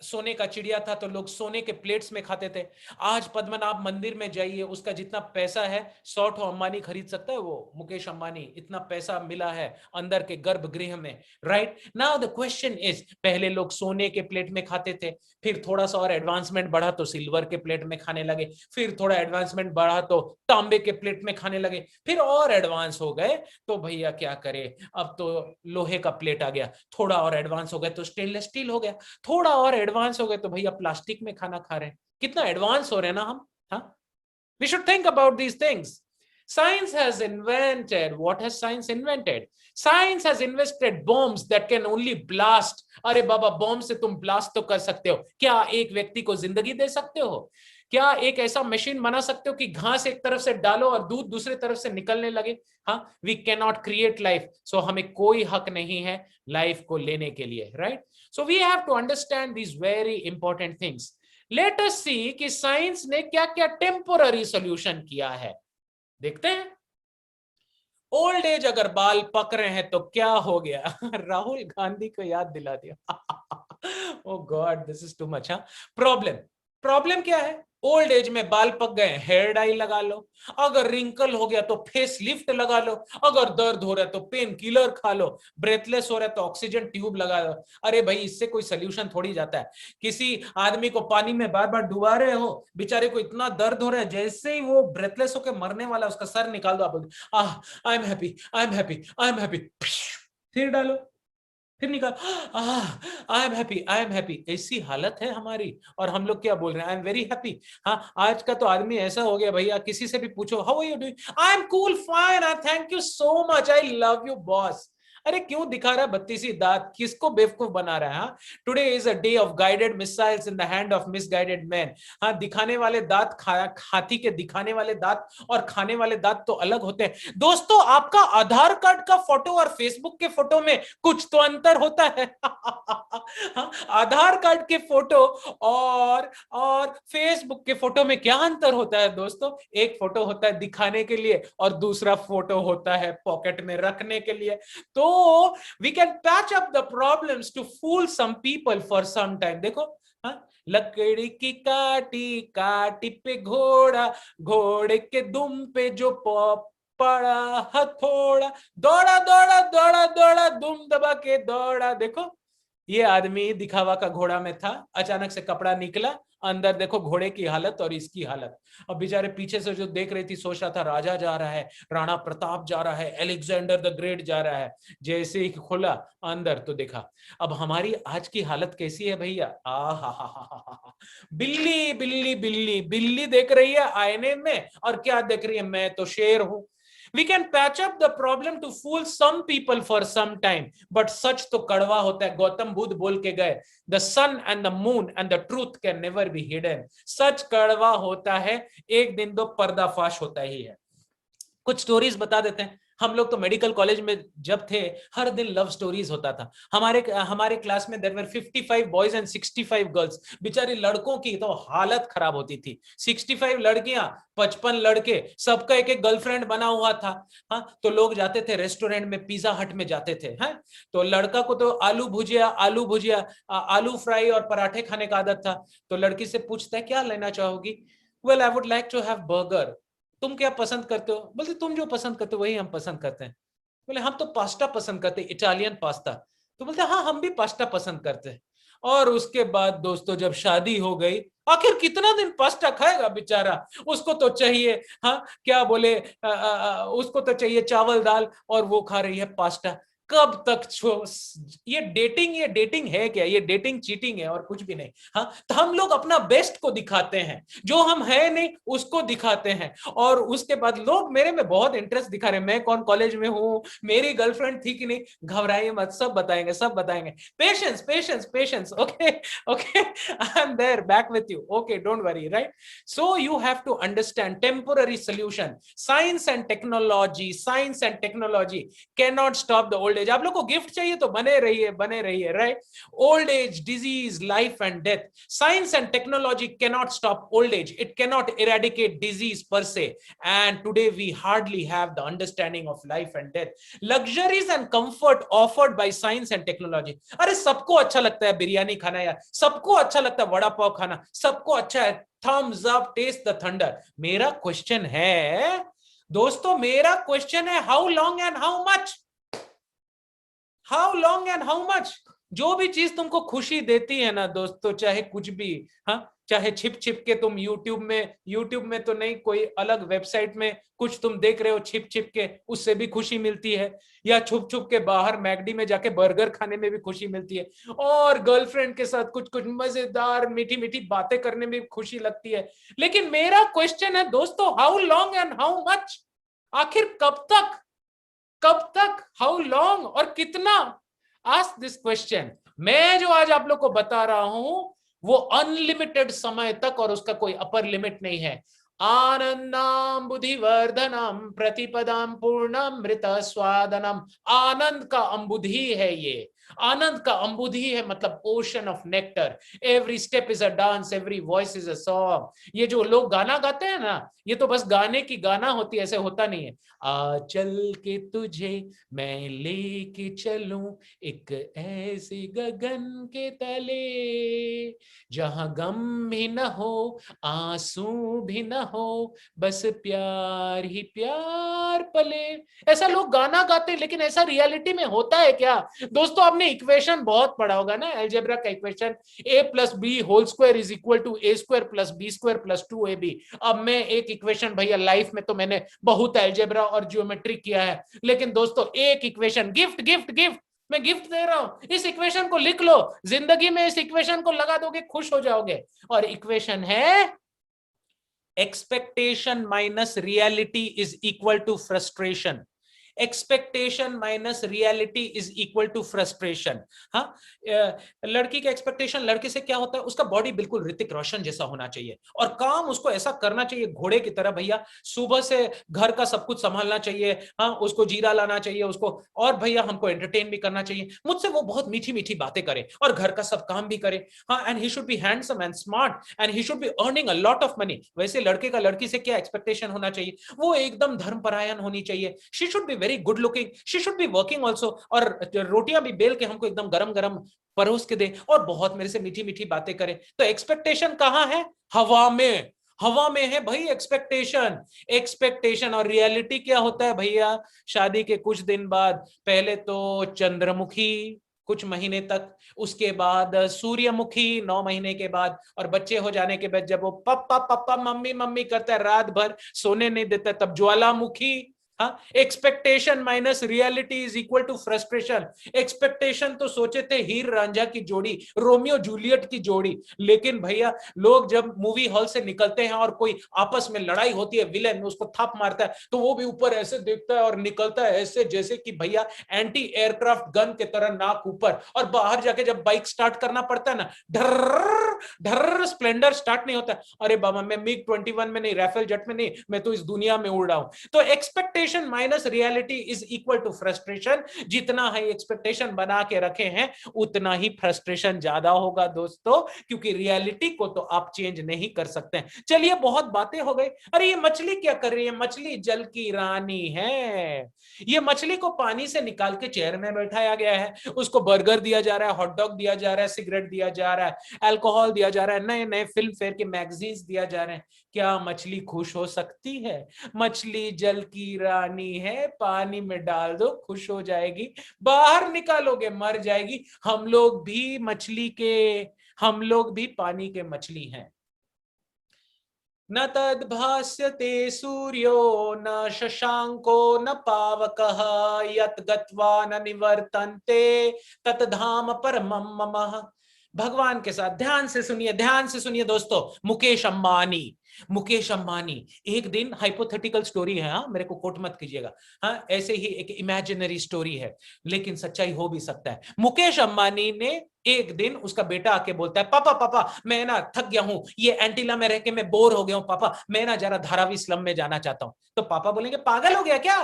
सोने का चिड़िया था तो लोग सोने के प्लेट्स में खाते थे। आज पद्मनाभ मंदिर में जाइए, उसका जितना पैसा है 100 अंबानी खरीद सकता है, वो मुकेश अंबानी, इतना पैसा मिला है अंदर के गर्भगृह में, right? Now the question is, पहले लोग सोने के प्लेट में खाते थे, फिर थोड़ा सा और एडवांसमेंट बढ़ा तो सिल्वर के प्लेट में खाने लगे, फिर थोड़ा एडवांसमेंट बढ़ा तो तांबे के प्लेट में खाने लगे, फिर और एडवांस हो गए तो भैया क्या करे, अब तो लोहे का प्लेट आ गया, थोड़ा और एडवांस हो गए तो स्टेनलेस स्टील हो गया, थोड़ा और एडवांस हो गए तो भैया प्लास्टिक में खाना खा रहे हैं। कितना एडवांस हो रहे हैं ना हम, हाँ? We should think about these things. Science has invented, what has science invented? Science has invented bombs that can only blast. अरे बाबा, बॉम्ब से तुम ब्लास्ट तो कर सकते हो, क्या एक व्यक्ति को जिंदगी दे सकते हो? क्या एक ऐसा मशीन बना सकते हो कि घास एक तरफ से डालो और दूध दूसरी तरफ से निकलने लगे? हाँ, we can not create life, so हमें कोई हक नहीं है लाइफ को लेने के लिए, right? So we have to understand these very important things. Let us see कि साइंस ने क्या क्या टेम्पोररी सॉल्यूशन किया है, देखते हैं। ओल्ड एज, अगर बाल पक रहे हैं तो क्या हो गया? राहुल गांधी को याद दिला दिया। Oh God, this is too much. Problem, problem क्या है? ओल्ड एज में बाल पक गए, हेयर डाई लगा लो। अगर रिंकल हो गया तो फेस लिफ्ट लगा लो। अगर दर्द हो रहा है तो पेन किलर खा लो। ब्रेथलेस हो रहा है तो ऑक्सीजन ट्यूब लगा लो। अरे भाई, इससे कोई सोल्यूशन थोड़ी जाता है। किसी आदमी को पानी में बार बार डुबा रहे हो, बेचारे को इतना दर्द हो रहा है, जैसे ही वो ब्रेथलेस होकर मरने वाला, उसका सर निकाल दो, आप I am happy, I am happy, I am happy, फिर डालो, फिर निकाल, I am happy, I am happy. ऐसी हालत है हमारी, और हम लोग क्या बोल रहे हैं? I am very happy. हाँ, आज का तो आदमी ऐसा हो गया भैया, किसी से भी पूछो how are you doing, I am cool, fine, I thank you so much, I love you boss. अरे क्यों दिखा रहा है बत्तीसी दांत, किसको बेवकूफ बना रहा है? हाँ, today is a day of guided missiles in the hand of misguided man. हाँ, दिखाने वाले दांत, हाथी के दिखाने वाले दांत और खाने वाले दांत तो अलग होते हैं दोस्तों। आपका आधार कार्ड का फोटो और फेसबुक के फोटो में कुछ तो अंतर होता है। हाँ, आधार कार्ड के फोटो और फेसबुक के फोटो में क्या अंतर होता है दोस्तों? एक फोटो होता है दिखाने के लिए और दूसरा फोटो होता है पॉकेट में रखने के लिए। तो we can patch up the problems to fool some people for some time। देखो, हाँ, लकड़ी की काटी काटी पे घोड़ा, घोड़े के दुम पे जो पड़ा हथौड़ा, दौड़ा दौड़ा दौड़ा दौड़ा दुम दबा के दौड़ा। देखो, ये आदमी दिखावा का घोड़ा में था, अचानक से कपड़ा निकला, अंदर देखो घोड़े की हालत और इसकी हालत। अब बेचारे पीछे से जो देख रही थी सोच रहा था राजा जा रहा है, राणा प्रताप जा रहा है, अलेक्जेंडर द ग्रेट जा रहा है। जैसे ही खोला अंदर तो देखा। अब हमारी आज की हालत कैसी है भैया? बिल्ली बिल्ली बिल्ली बिल्ली देख रही है आईने में, और क्या देख रही है? मैं तो शेर हूं। We can patch up the problem to fool some people for some time, but सच तो कड़वा होता है। गौतम बुद्ध बोल के गए, the sun and the moon and the truth can never be hidden। सच कड़वा होता है, एक दिन तो पर्दाफाश होता ही है। कुछ स्टोरीज बता देते हैं। हम लोग तो मेडिकल कॉलेज में जब थे, हर दिन लव स्टोरीज होता था। हमारे क्लास में there were 55 boys and 65 girls. बेचारी लड़कों की तो हालत खराब होती थी। 65 लड़कियां, 55 लड़के, सबका एक एक गर्लफ्रेंड बना हुआ था। हाँ, तो लोग जाते थे रेस्टोरेंट में, पिज्जा हट में जाते थे। हाँ, तो लड़का को तो आलू भुजिया, आलू फ्राई और पराठे खाने का आदत था। तो लड़की से पूछता है क्या लेना चाहोगी? Well, I would like to have burger. तुम क्या पसंद करते हो? बोलते तुम जो पसंद करते हो वही हम पसंद करते हैं। बोले हम तो पास्ता पसंद करते हैं, इटालियन पास्ता। तो बोलते हाँ, हम भी पास्ता पसंद करते हैं। और उसके बाद दोस्तों जब शादी हो गई, आखिर कितना दिन पास्ता खाएगा बेचारा? उसको तो चाहिए, हाँ क्या बोले, उसको तो चाहिए चावल दाल, और वो खा रही है पास्ता। कब तक ये डेटिंग है क्या? ये डेटिंग चीटिंग है और कुछ भी नहीं। हाँ, तो हम लोग अपना बेस्ट को दिखाते हैं, जो हम है नहीं उसको दिखाते हैं। और उसके बाद लोग मेरे में बहुत इंटरेस्ट दिखा रहे हैं, मैं कौन कॉलेज में हूं, मेरी गर्लफ्रेंड थी कि नहीं। घबराइए मत, सब बताएंगे, सब बताएंगे। Patience patience patience. Okay okay, I am there, back with you. Okay, don't worry, right? So you have to understand temporary solution. Science and technology can not stop the old age. आप लोग को gift चाहिए तो बने रहिए, right? Old age, disease, life and death. Science and technology cannot stop old age, it cannot eradicate disease per se, and today we hardly have the understanding of life and death, luxuries and comfort offered by science and technology. अरे सबको अच्छा लगता है बिरयानी खाना यार, सबको अच्छा लगता है वड़ा पाव खाना, सबको अच्छा है thumbs up, taste the thunder. मेरा क्वेश्चन है दोस्तों, मेरा क्वेश्चन है how long and how much, how long and how much. जो भी चीज तुमको खुशी देती है ना दोस्तों, चाहे कुछ भी, हाँ, चाहे छिप छिप के तुम यूट्यूब में तो नहीं, कोई अलग वेबसाइट में कुछ तुम देख रहे हो छिप छिप के, उससे भी खुशी मिलती है, या छुप छुप के बाहर मैकडी में जाके बर्गर खाने में भी खुशी मिलती है, और गर्लफ्रेंड के साथ कुछ कुछ मजेदार मीठी मीठी बातें करने में भी खुशी लगती है। लेकिन मेरा क्वेश्चन है दोस्तों, how long and how much? आखिर कब तक, कब तक, हाउ लॉन्ग, और कितना? Ask this question. मैं जो आज आप लोग को बता रहा हूं वो अनलिमिटेड समय तक, और उसका कोई अपर लिमिट नहीं है। आनंदाम बुद्धिवर्धनम प्रतिपदाम पूर्णामृत स्वादनम। आनंद का अंबुधि है ये, आनंद का अंबुधि है, मतलब ocean of nectar. Every step is a dance, every voice is a song. ये जो लोग गाना गाते हैं ना, ये तो बस गाने की गाना होती है, ऐसे होता नहीं है। आ चल के तुझे मैं लेके चलूं एक ऐसे गगन के तले, जहां गम भी न हो, आंसू भी न हो, बस प्यार ही प्यार पले। ऐसा लोग गाना गाते हैं, लेकिन ऐसा रियलिटी में होता है क्या? दोस्तों आपने इक्वेशन बहुत पढ़ा होगा ना, अलजेब्रा का equation, a plus B whole square is equal to A square plus B square plus 2ab। अब मैं एक इक्वेशन, भैया लाइफ में तो मैंने बहुत अलजेब्रा और ज्योमेट्री किया है, लेकिन दोस्तों एक इक्वेशन, गिफ्ट गिफ्ट गिफ्ट, मैं गिफ्ट दे रहा हूं, इस इक्वेशन को लिख लो, जिंदगी में इस इक्वेशन को लगा दोगे, खुश हो जाओगे। और इक्वेशन है expectation minus reality is equal to frustration. Expectation minus reality is equal to frustration. हाँ, लड़की का एक्सपेक्टेशन, लड़के से क्या होता है, उसका बॉडी बिल्कुल ऋतिक रोशन जैसा होना चाहिए, और काम उसको ऐसा करना चाहिए घोड़े की तरह, भैया सुबह से घर का सब कुछ संभालना चाहिए, हाँ, उसको जीरा लाना चाहिए उसको, और भैया हमको एंटरटेन भी करना चाहिए, मुझसे वो बहुत मीठी मीठी बातें करे और घर का सब काम भी करे, हाँ, and he should be handsome and smart and he should be earning a lot of money. वैसे लड़के का लड़की से क्या एक्सपेक्टेशन होना चाहिए, वो एकदम धर्मपरायण होनी चाहिए, she should be very good looking, she should be working also, और रोटियां भी बेल के हमको एकदम गरम गरम परोस के दे, और बहुत मेरे से मीठी मीठी बातें करे। तो एक्सपेक्टेशन कहां है? हवा में, हवा में है भाई एक्सपेक्टेशन। एक्सपेक्टेशन और रियलिटी क्या होता है भैया? शादी के कुछ दिन बाद पहले तो चंद्रमुखी कुछ महीने तक, उसके बाद सूर्यमुखी 9 महीने के बाद, और बच्चे हो जाने के बाद जब वो पप्पा पप्पा मम्मी मम्मी करता है, रात भर सोने नहीं देता, तब ज्वालामुखी। हाँ, expectation minus reality is equal to frustration. Expectation तो सोचे थे हीर रांझा की जोड़ी, रोमियो जूलियट की जोड़ी, लेकिन भैया लोग जब मूवी हॉल से निकलते हैं और कोई आपस में लड़ाई होती है, विलेन उसको थप मारता है, तो वो भी ऊपर ऐसे देखता है और निकलता है ऐसे जैसे कि भैया एंटी एयरक्राफ्ट गन के तरह, नाक ऊपर, और बाहर जाके जब बाइक स्टार्ट करना पड़ता है ना, ढर्र ढर्र, स्प्लेंडर स्टार्ट नहीं होता, अरे बाबा मैं मिग 21 में नहीं, राफेल जेट में नहीं, मैं तो इस दुनिया में उड़ रहा हूं। तो expectation minus reality is equal to frustration. जितना हाई एक्सपेक्टेशन बना के रखे हैं उतना ही फ्रस्ट्रेशन ज्यादा होगा दोस्तों, क्योंकि रियलिटी को तो आप चेंज नहीं कर सकते। चलिए बहुत बातें हो गई। अरे ये मछली क्या कर रही है? मछली जल की रानी है। ये मछली को पानी से निकाल के चेयर में बैठाया गया है, उसको बर्गर दिया जा रहा है, हॉट डॉग दिया जा रहा है, सिगरेट दिया जा रहा है, अल्कोहल दिया जा रहा है, नए नए फिल्म फेयर के मैगजीन्स दिया जा रहे हैं। क्या मछली खुश हो सकती है? मछली जल की रानी है, पानी में डाल दो खुश हो जाएगी, बाहर निकालोगे मर जाएगी। हम लोग भी मछली के, हम लोग भी पानी के मछली हैं। न तद्भास्यते सूर्यो न शशांको न पावकः यत् गत्वा न निवर्तन्ते तत् धाम परमं मम। भगवान के साथ ध्यान से सुनिए, ध्यान से सुनिए दोस्तों। मुकेश अंबानी, मुकेश अंबानी एक दिन, हाइपोथेटिकल स्टोरी है, हाँ, मेरे को कोट मत कीजिएगा, हाँ, ऐसे ही एक इमेजिनरी स्टोरी है, लेकिन सच्चाई हो भी सकता है। मुकेश अंबानी ने एक दिन, उसका बेटा आके बोलता है, पापा पापा मैं ना थक गया हूं, ये एंटीला में रह के मैं बोर हो गया हूं, पापा मैं ना जरा धारावी स्लम में जाना चाहता हूं। तो पापा बोलेंगे पागल हो गया क्या,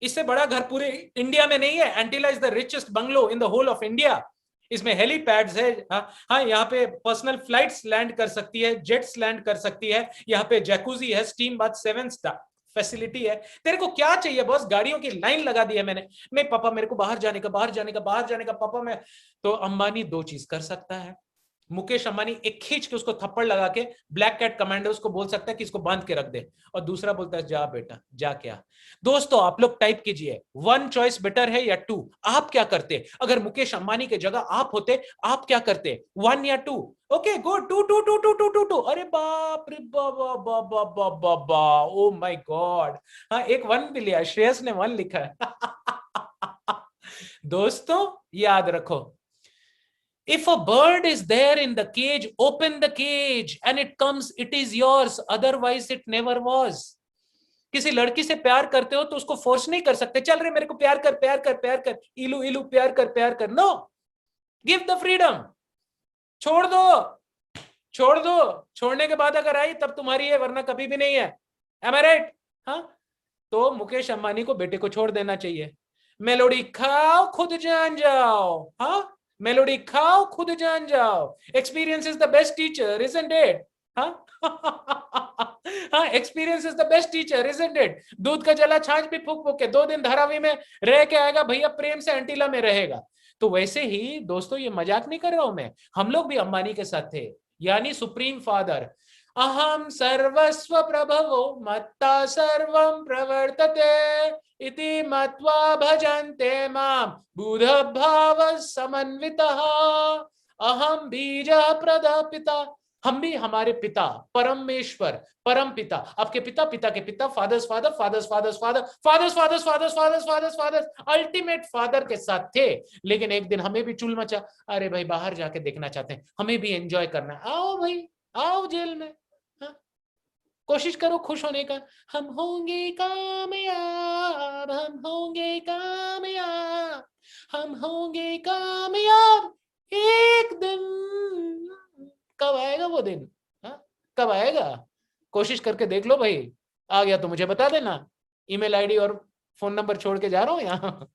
इससे बड़ा घर पूरे इंडिया में नहीं है। Antilia is the richest bungalow in the whole of India. इसमें हेलीपैड्स है, हाँ यहाँ पे पर्सनल फ्लाइट्स लैंड कर सकती है, जेट्स लैंड कर सकती है, यहाँ पे जैकुजी है, स्टीम बाथ, 7 स्टार फैसिलिटी है। तेरे को क्या चाहिए बॉस? गाड़ियों की लाइन लगा दी है मैंने। नहीं पापा मेरे को बाहर जाने का, बाहर जाने का, बाहर जाने का पापा। मैं तो अंबानी दो चीज कर सकता है। मुकेश अंबानी एक खींच के उसको थप्पड़ लगा के ब्लैक कैट कमांडो उसको बोल सकता है कि इसको बांध के रख दे, और दूसरा बोलता है जा बेटा जा। क्या दोस्तों आप लोग टाइप कीजिए, 1 चॉइस बेटर है या 2? आप क्या करते अगर मुकेश अंबानी के जगह आप होते? आप क्या करते, 1 या 2? Okay good, 2 2 2 2 2 2 2। अरे बाप रे बाबा बाबा बाबा, ओ माय गॉड। हाँ एक 1 भी लिया, श्रेयस ने 1 लिखा है। दोस्तों याद रखो, if a bird is there in the cage, open the cage and it comes, it is yours, otherwise it never was. किसी लड़की से प्यार करते हो तो उसको फोर्स नहीं कर सकते, चल रहे मेरे को प्यार कर प्यार कर प्यार कर, इलू इलू प्यार कर प्यार कर। नो, गिव द फ्रीडम, छोड़ दो छोड़ दो। छोड़ने के बाद अगर आई तब तुम्हारी है, वरना कभी भी नहीं है। एम आई राइट? हाँ तो मुकेश अंबानी को बेटे को छोड़ देना चाहिए। मेलोडी खाओ खुद जान जाओ, हाँ मेलोडी खाओ खुद जान जाओ। Experience is the best teacher, isn't it? हाँ experience is the best teacher, isn't it? दूध का जला छाछ भी फूक फूक के 2 दिन धारावी में रह के आएगा भैया, प्रेम से एंटीला में रहेगा। तो वैसे ही दोस्तों ये मजाक नहीं कर रहा हूं मैं, हम लोग भी अंबानी के साथ थे, यानी सुप्रीम फादर। अहम सर्वस्व प्रभवो मत्ता सर्वं प्रवर्तते इति मत्वा भजन्ते मां बुध भाव समन्वितः। अहम बीज प्रदा पिता। हम भी हमारे पिता परमेश्वर, परम पिता, आपके पिता, पिता के पिता, father's father, father's father's father, father's father's father's father's father's father's, ultimate father के साथ थे। लेकिन एक दिन हमें भी चुल मचा, अरे भाई बाहर जाके देखना चाहते हैं, हमें भी एंजॉय करना है। आओ भाई आओ जेल में, कोशिश करो खुश होने का। हम होंगे कामयाब, हम होंगे कामयाब, हम होंगे कामयाब एक दिन। कब आएगा वो दिन? कब आएगा? कोशिश करके देख लो भाई, आ गया तो मुझे बता देना। ईमेल आईडी और फोन नंबर छोड़ के जा रहा हूं यहाँ।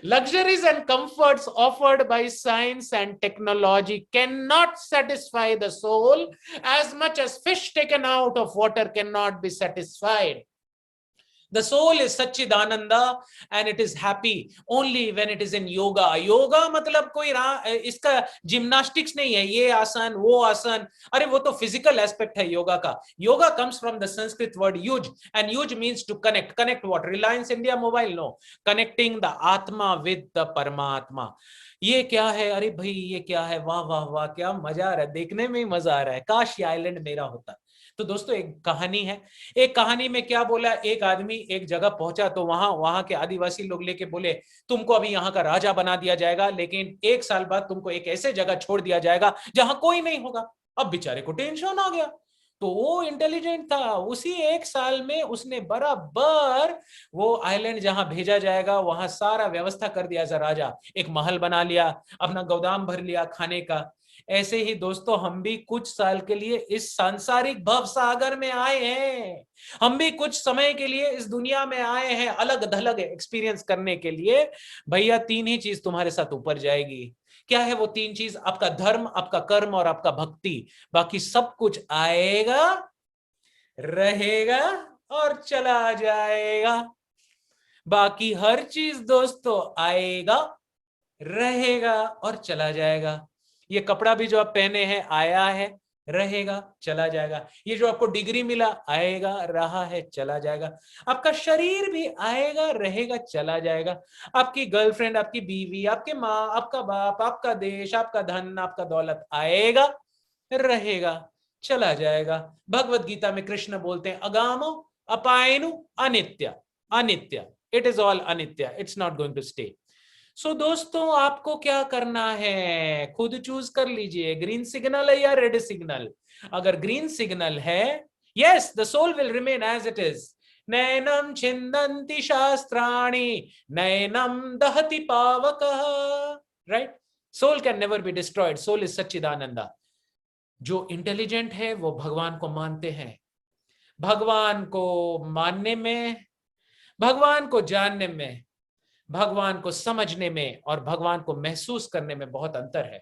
Luxuries and comforts offered by science and technology cannot satisfy the soul as much as fish taken out of water cannot be satisfied. The soul is Satchidananda and it is happy only when it is in yoga. Yoga मतलब कोई इसका gymnastics नहीं है, ये आसन वो आसन, अरे वो तो फिजिकल एस्पेक्ट है योगा का। Yoga comes from the Sanskrit word yuj and yuj means to connect. Connect what? Reliance India Mobile? No. Connecting the Atma with the Paramatma. ये क्या है? अरे भाई ये क्या है? वाह वाह वाह, क्या मजा आ रहा है, देखने में ही मजा आ रहा है। काश ये आइलैंड मेरा होता। तो दोस्तों एक कहानी है, एक कहानी में क्या बोला, एक आदमी एक जगह पहुंचा तो वहां के आदिवासी लोग लेके बोले तुमको अभी यहाँ का राजा बना दिया जाएगा, लेकिन 1 साल बाद तुमको एक ऐसे जगह छोड़ दिया जाएगा जहां कोई नहीं होगा। अब बेचारे को टेंशन आ गया, तो वो इंटेलिजेंट था, उसी 1 साल में उसने बराबर वो आइलैंड जहां भेजा जाएगा वहां सारा व्यवस्था कर दिया। एज राजा एक महल बना लिया, अपना गोदाम भर लिया खाने का। ऐसे ही दोस्तों हम भी कुछ साल के लिए इस सांसारिक भवसागर में आए हैं, हम भी कुछ समय के लिए इस दुनिया में आए हैं अलग थलग एक्सपीरियंस करने के लिए। भैया 3 ही चीज तुम्हारे साथ ऊपर जाएगी। क्या है वो 3 चीज? आपका धर्म, आपका कर्म और आपका भक्ति। बाकी सब कुछ आएगा, रहेगा और चला जाएगा। बाकी हर चीज दोस्तों आएगा, रहेगा और चला जाएगा। ये कपड़ा भी जो आप पहने हैं आया है, रहेगा, चला जाएगा। ये जो आपको डिग्री मिला आएगा, रहा है, चला जाएगा। आपका शरीर भी आएगा, रहेगा, चला जाएगा। आपकी गर्लफ्रेंड, आपकी बीवी, आपके माँ, आपका बाप, आपका देश, आपका धन, आपका दौलत आएगा, रहेगा, चला जाएगा। भगवत गीता में कृष्ण बोलते हैं अगामो अपायनु अनित्य, अनित्य, इट इज ऑल अनित्य, it's not going to stay. सो दोस्तों आपको क्या करना है खुद चूज कर लीजिए, ग्रीन सिग्नल है या रेड सिग्नल। अगर ग्रीन सिग्नल है, yes the soul will remain as it is. नैनम छिन्दन्ति शास्त्राणि नैनम दहति पावकः, right? Soul can never be destroyed, soul is सच्चिदानंदा। जो इंटेलिजेंट है वो भगवान को मानते हैं। भगवान को मानने में, भगवान को जानने में, भगवान को समझने में और भगवान को महसूस करने में बहुत अंतर है।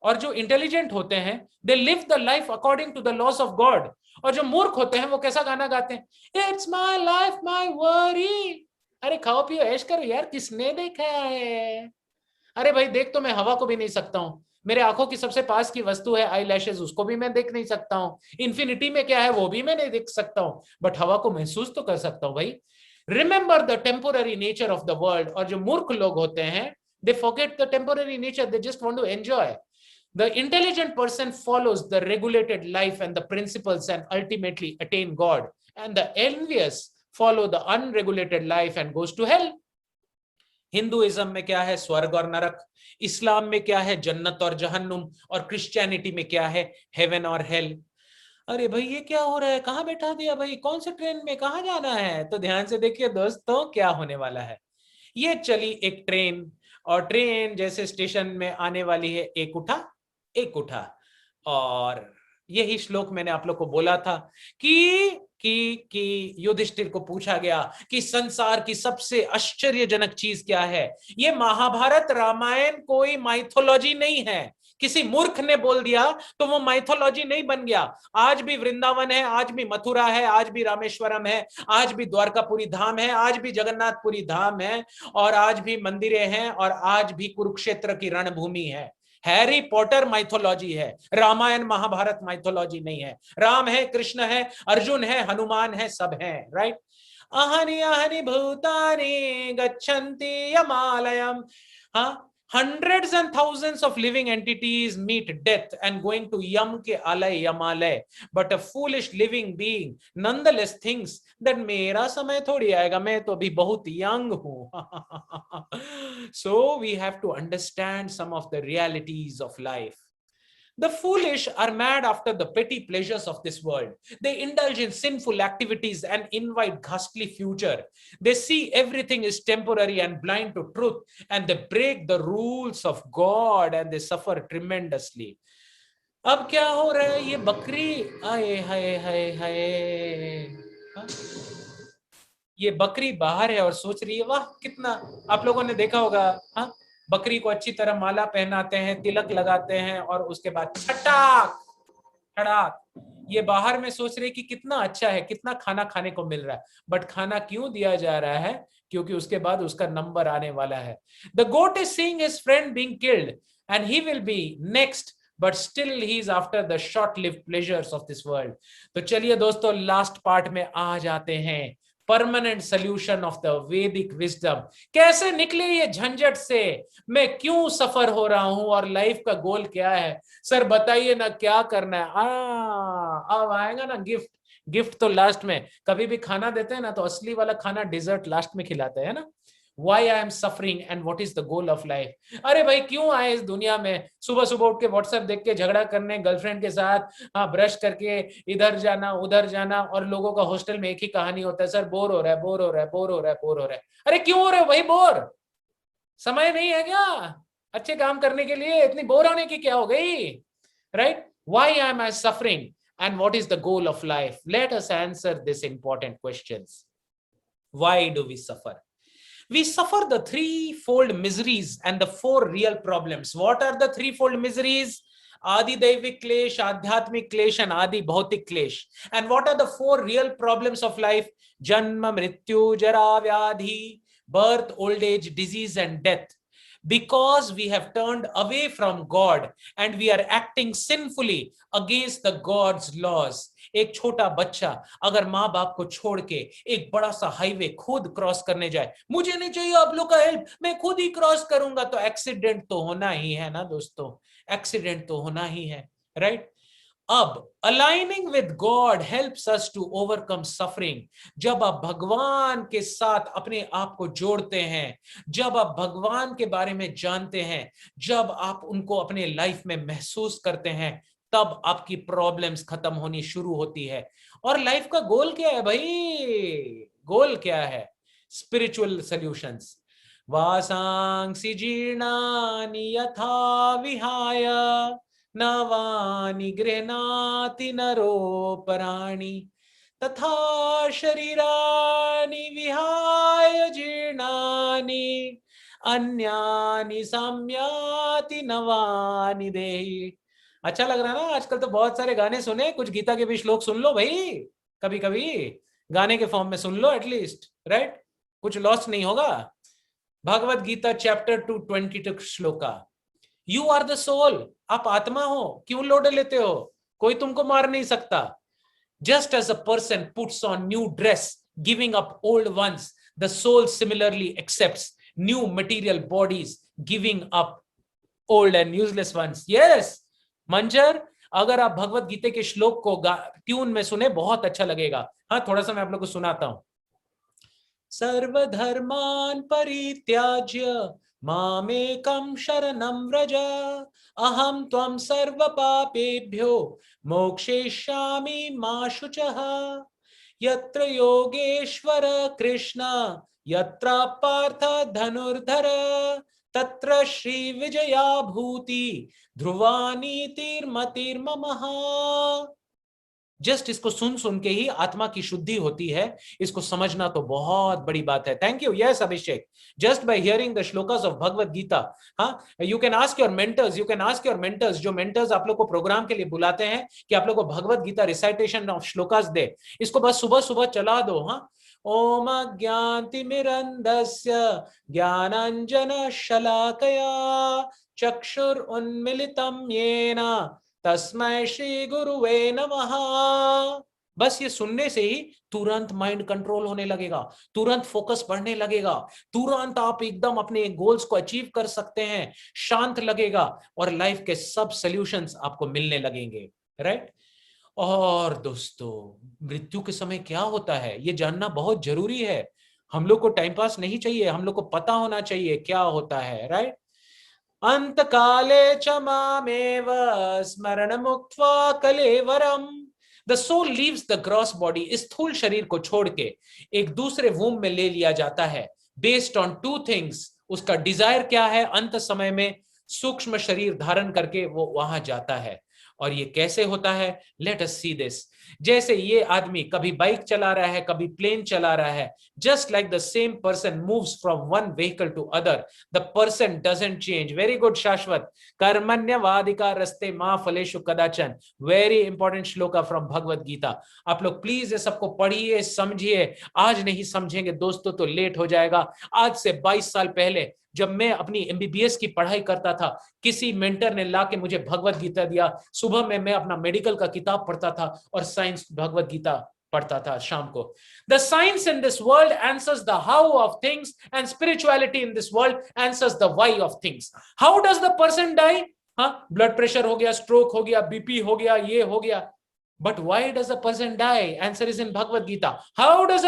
और जो इंटेलिजेंट होते हैं, they live the life according to the laws of God. और जो मूर्ख होते हैं वो कैसा गाना गाते हैं, it's my life my worry. अरे खाओ पियो ऐश करो यार, किसने देखा है? अरे भाई देख तो मैं हवा को भी नहीं सकता हूं, मेरे आंखों की सबसे पास की वस्तु है आई लैशेज, उसको भी मैं देख नहीं सकता हूँ, इन्फिनिटी में क्या है वो भी मैं नहीं देख सकता हूँ, बट हवा को महसूस तो कर सकता हूँ भाई। Remember the temporary nature of the world. और जो मूर्ख लोग होते हैं, they forget the temporary nature, they just want to enjoy. The intelligent person follows the regulated life and the principles and ultimately attain God. And the envious follow the unregulated life and goes to hell. Hinduism में क्या है, स्वर्ग और नरक। इस्लाम में क्या है, जन्नत और जहन्नुम। और क्रिश्चियनिटी में क्या है, हेवन और हेल। अरे भाई ये क्या हो रहा है, कहाँ बैठा दिया भाई, कौन से ट्रेन में, कहाँ जाना है? तो ध्यान से देखिए दोस्तों क्या होने वाला है। ये चली एक ट्रेन, और ट्रेन जैसे स्टेशन में आने वाली है, एक उठा एक उठा। और यही श्लोक मैंने आप लोग को बोला था कि युधिष्ठिर को पूछा गया कि संसार की सबसे आश्चर्यजनक चीज क्या है। ये महाभारत रामायण कोई माइथोलॉजी नहीं है, किसी मूर्ख ने बोल दिया तो वो माइथोलॉजी नहीं बन गया। आज भी वृंदावन है, आज भी मथुरा है, आज भी रामेश्वरम है, आज भी द्वारकापुरी धाम है, आज भी जगन्नाथपुरी धाम है, और आज भी मंदिरें हैं, और आज भी कुरुक्षेत्र की रणभूमि है। हैरी पॉटर माइथोलॉजी है, रामायण महाभारत माइथोलॉजी नहीं है। राम है, कृष्ण है, अर्जुन है, हनुमान है, सब हैं, राइट। अहनि अहनि भूतानि गच्छन्ति यमालयम। हाँ, hundreds and thousands of living entities meet death and going to yam ke alay yamalay, but a foolish living being nonetheless thinks that मेरा समय थोड़ी आएगा, मैं तो अभी बहुत यंग हूं। So we have to understand some of the realities of life. The foolish are mad after the petty pleasures of this world. They indulge in sinful activities and invite ghastly future. They see everything is temporary and blind to truth, and they break the rules of God and they suffer tremendously. अब क्या हो रहा है, ये बकरी, आए हाय हाय हाय, ये बकरी बाहर है और सोच रही है, वाह कितना, आप लोगों ने देखा होगा, हाँ, बकरी को अच्छी तरह माला पहनाते हैं, तिलक लगाते हैं, और उसके बाद छटाक छड़ाक, ये बाहर में सोच रहे कि कितना अच्छा है, कितना खाना खाने को मिल रहा है। बट खाना क्यों दिया जा रहा है? क्योंकि उसके बाद उसका नंबर आने वाला है। The goat is seeing his friend being killed and he will be next, but still he is after the short lived pleasures of this world. तो चलिए दोस्तों लास्ट पार्ट में आ जाते हैं, permanent solution of the Vedic wisdom. कैसे निकले ये झंझट से, मैं क्यों सफर हो रहा हूं, और लाइफ का गोल क्या है? सर बताइए ना क्या करना है। अब आएगा ना गिफ्ट। गिफ्ट तो लास्ट में, कभी भी खाना देते हैं ना तो असली वाला खाना डिजर्ट लास्ट में खिलाते हैं ना। Why I am suffering and what is the goal of life? अरे भाई क्यों आए इस दुनिया में? सुबह सुबह उठ के व्हाट्सएप देख के झगड़ा करने गर्लफ्रेंड के साथ, हाँ ब्रश करके इधर जाना उधर जाना, और लोगों का हॉस्टल में एक ही कहानी होता है, सर बोर हो रहा है बोर हो रहा है बोर हो रहा है बोर हो रहा है। अरे क्यों हो रहे हो भाई बोर? समय नहीं है क्या अच्छे काम करने के लिए? इतनी बोर होने की क्या हो गई, right? Why am I suffering and what is the goal of life? Let us answer this important questions. Why do we suffer? We suffer the threefold miseries and the four real problems. What are the threefold miseries? Adi Daivik Klesh, Adhyatmik Klesh, and Adi Bhautik Klesh. And what are the four real problems of life? Janma, Mrityu, Jara, Vyadhi, birth, old age, disease, and death. Because we have turned away from God and we are acting sinfully against the God's laws. एक छोटा बच्चा अगर माँ बाप को छोड़ के एक बड़ा सा हाईवे खुद क्रॉस करने जाए, मुझे नहीं चाहिए आप लोग का हेल्प, मैं खुद ही क्रॉस करूंगा, तो एक्सीडेंट तो होना ही है ना दोस्तों, एक्सीडेंट तो होना ही है, राइट? अब aligning with God helps us to overcome suffering. जब आप भगवान के साथ अपने आप को जोड़ते हैं, जब आप भगवान के बारे में जानते हैं, जब आप उनको अपने लाइफ में महसूस करते हैं, तब आपकी प्रॉब्लम्स खत्म होनी शुरू होती है। और लाइफ का गोल क्या है भाई? गोल क्या है? Spiritual solutions. वासांसि जीर्णानि यथा विहाय नवानि गृह्णाति नरोपराणि तथा शरीरानि विहाय जीर्णानि अन्यानि संयाति नवानि देहि। अच्छा लग रहा है ना? आजकल तो बहुत सारे गाने सुने, कुछ गीता के भी श्लोक सुन लो भाई, कभी कभी गाने के फॉर्म में सुन लो एटलीस्ट, राइट? कुछ लॉस नहीं होगा। भगवत गीता चैप्टर 2 श्लोका। यू आर द सोल, आप आत्मा हो, क्यों लोड लेते हो? कोई तुमको मार नहीं सकता। Just as a person puts on new dress, giving up old ones, the soul similarly accepts new material bodies, giving up old and useless ones. Yes, मंजर, अगर आप भगवत गीता के श्लोक को ट्यून में सुने बहुत अच्छा लगेगा। हाँ, थोड़ा सा मैं आप लोग को सुनाता हूं। सर्वधर्मान् परित्याज्य मामेकं शरणं व्रज, अहं त्वं सर्वपापेभ्यो मोक्षयिष्यामि मा शुचः। यत्र योगेश्वर कृष्ण यत्र पार्थ धनुर्धर, तत्र श्री विजया भूति ध्रुवा नीतिर्मतिर्ममः। जस्ट इसको सुन सुन के ही आत्मा की शुद्धि होती है, इसको समझना तो बहुत बड़ी बात है। Thank you. Yes Abhishek, just by hearing the श्लोकास ऑफ भगवत गीता, हाँ, you can ask your mentors, जो मेंटर्स आप लोग को प्रोग्राम के लिए बुलाते हैं कि आप लोग को भगवत गीता रिसाइटेशन ऑफ श्लोकास दे, इसको बस सुबह सुबह चला दो। हाँ, ओम ज्ञानतिमिरन्धस्य ज्ञानांजन शलाकया चक्षुरुन्मिलितं येन तस्मै श्री गुरुवे नमः। बस ये सुनने से ही तुरंत माइंड कंट्रोल होने लगेगा, तुरंत फोकस बढ़ने लगेगा, तुरंत आप एकदम अपने गोल्स को अचीव कर सकते हैं, शांत लगेगा और लाइफ के सब सॉल्यूशंस आपको मिलने लगेंगे, राइट? और दोस्तों, मृत्यु के समय क्या होता है ये जानना बहुत जरूरी है। हम लोग को टाइम पास नहीं चाहिए, हम लोग को पता होना चाहिए क्या होता है, राइट? अंत काले च मामेव स्मरण मुक्त्वा कलेवरम। The soul leaves the gross body, इस स्थूल शरीर को छोड़ के एक दूसरे वूम में ले लिया जाता है बेस्ड ऑन 2 थिंग्स। उसका डिजायर क्या है? अंत समय में सूक्ष्म शरीर धारण करके वो वहां जाता है। और ये कैसे होता है? Late us see this. जैसे ये आदमी कभी बाइक चला रहा है, कभी प्लेन चला रहा है, just like the same person moves from one vehicle to other, the person doesn't change. Very good Shashwat. कर्मण्यवाधिकारस्ते मा फलेषु कदाचन, very important shloka from Bhagavad Gita. आप लोग प्लीज ये सबको पढ़िए, समझिए। आज नहीं समझेंगे दोस्तों तो लेट हो जाएगा। आज से 22 साल पहले जब मैं अपनी एमबीबीएस की पढ़ाई करता था, किसी मेंटर ने लाके मुझे भगवत गीता दिया। सुबह में मैं अपना मेडिकल का किताब पढ़ता था और साइंस भगवत गीता पढ़ता था शाम को। The science in this world answers the how of things and spirituality in this world answers the why of things. How does the person die? हाँ, ब्लड प्रेशर हो गया, स्ट्रोक हो गया, बीपी हो गया, ये हो गया, but why does a person die? Answer is in Bhagavad Gita. How does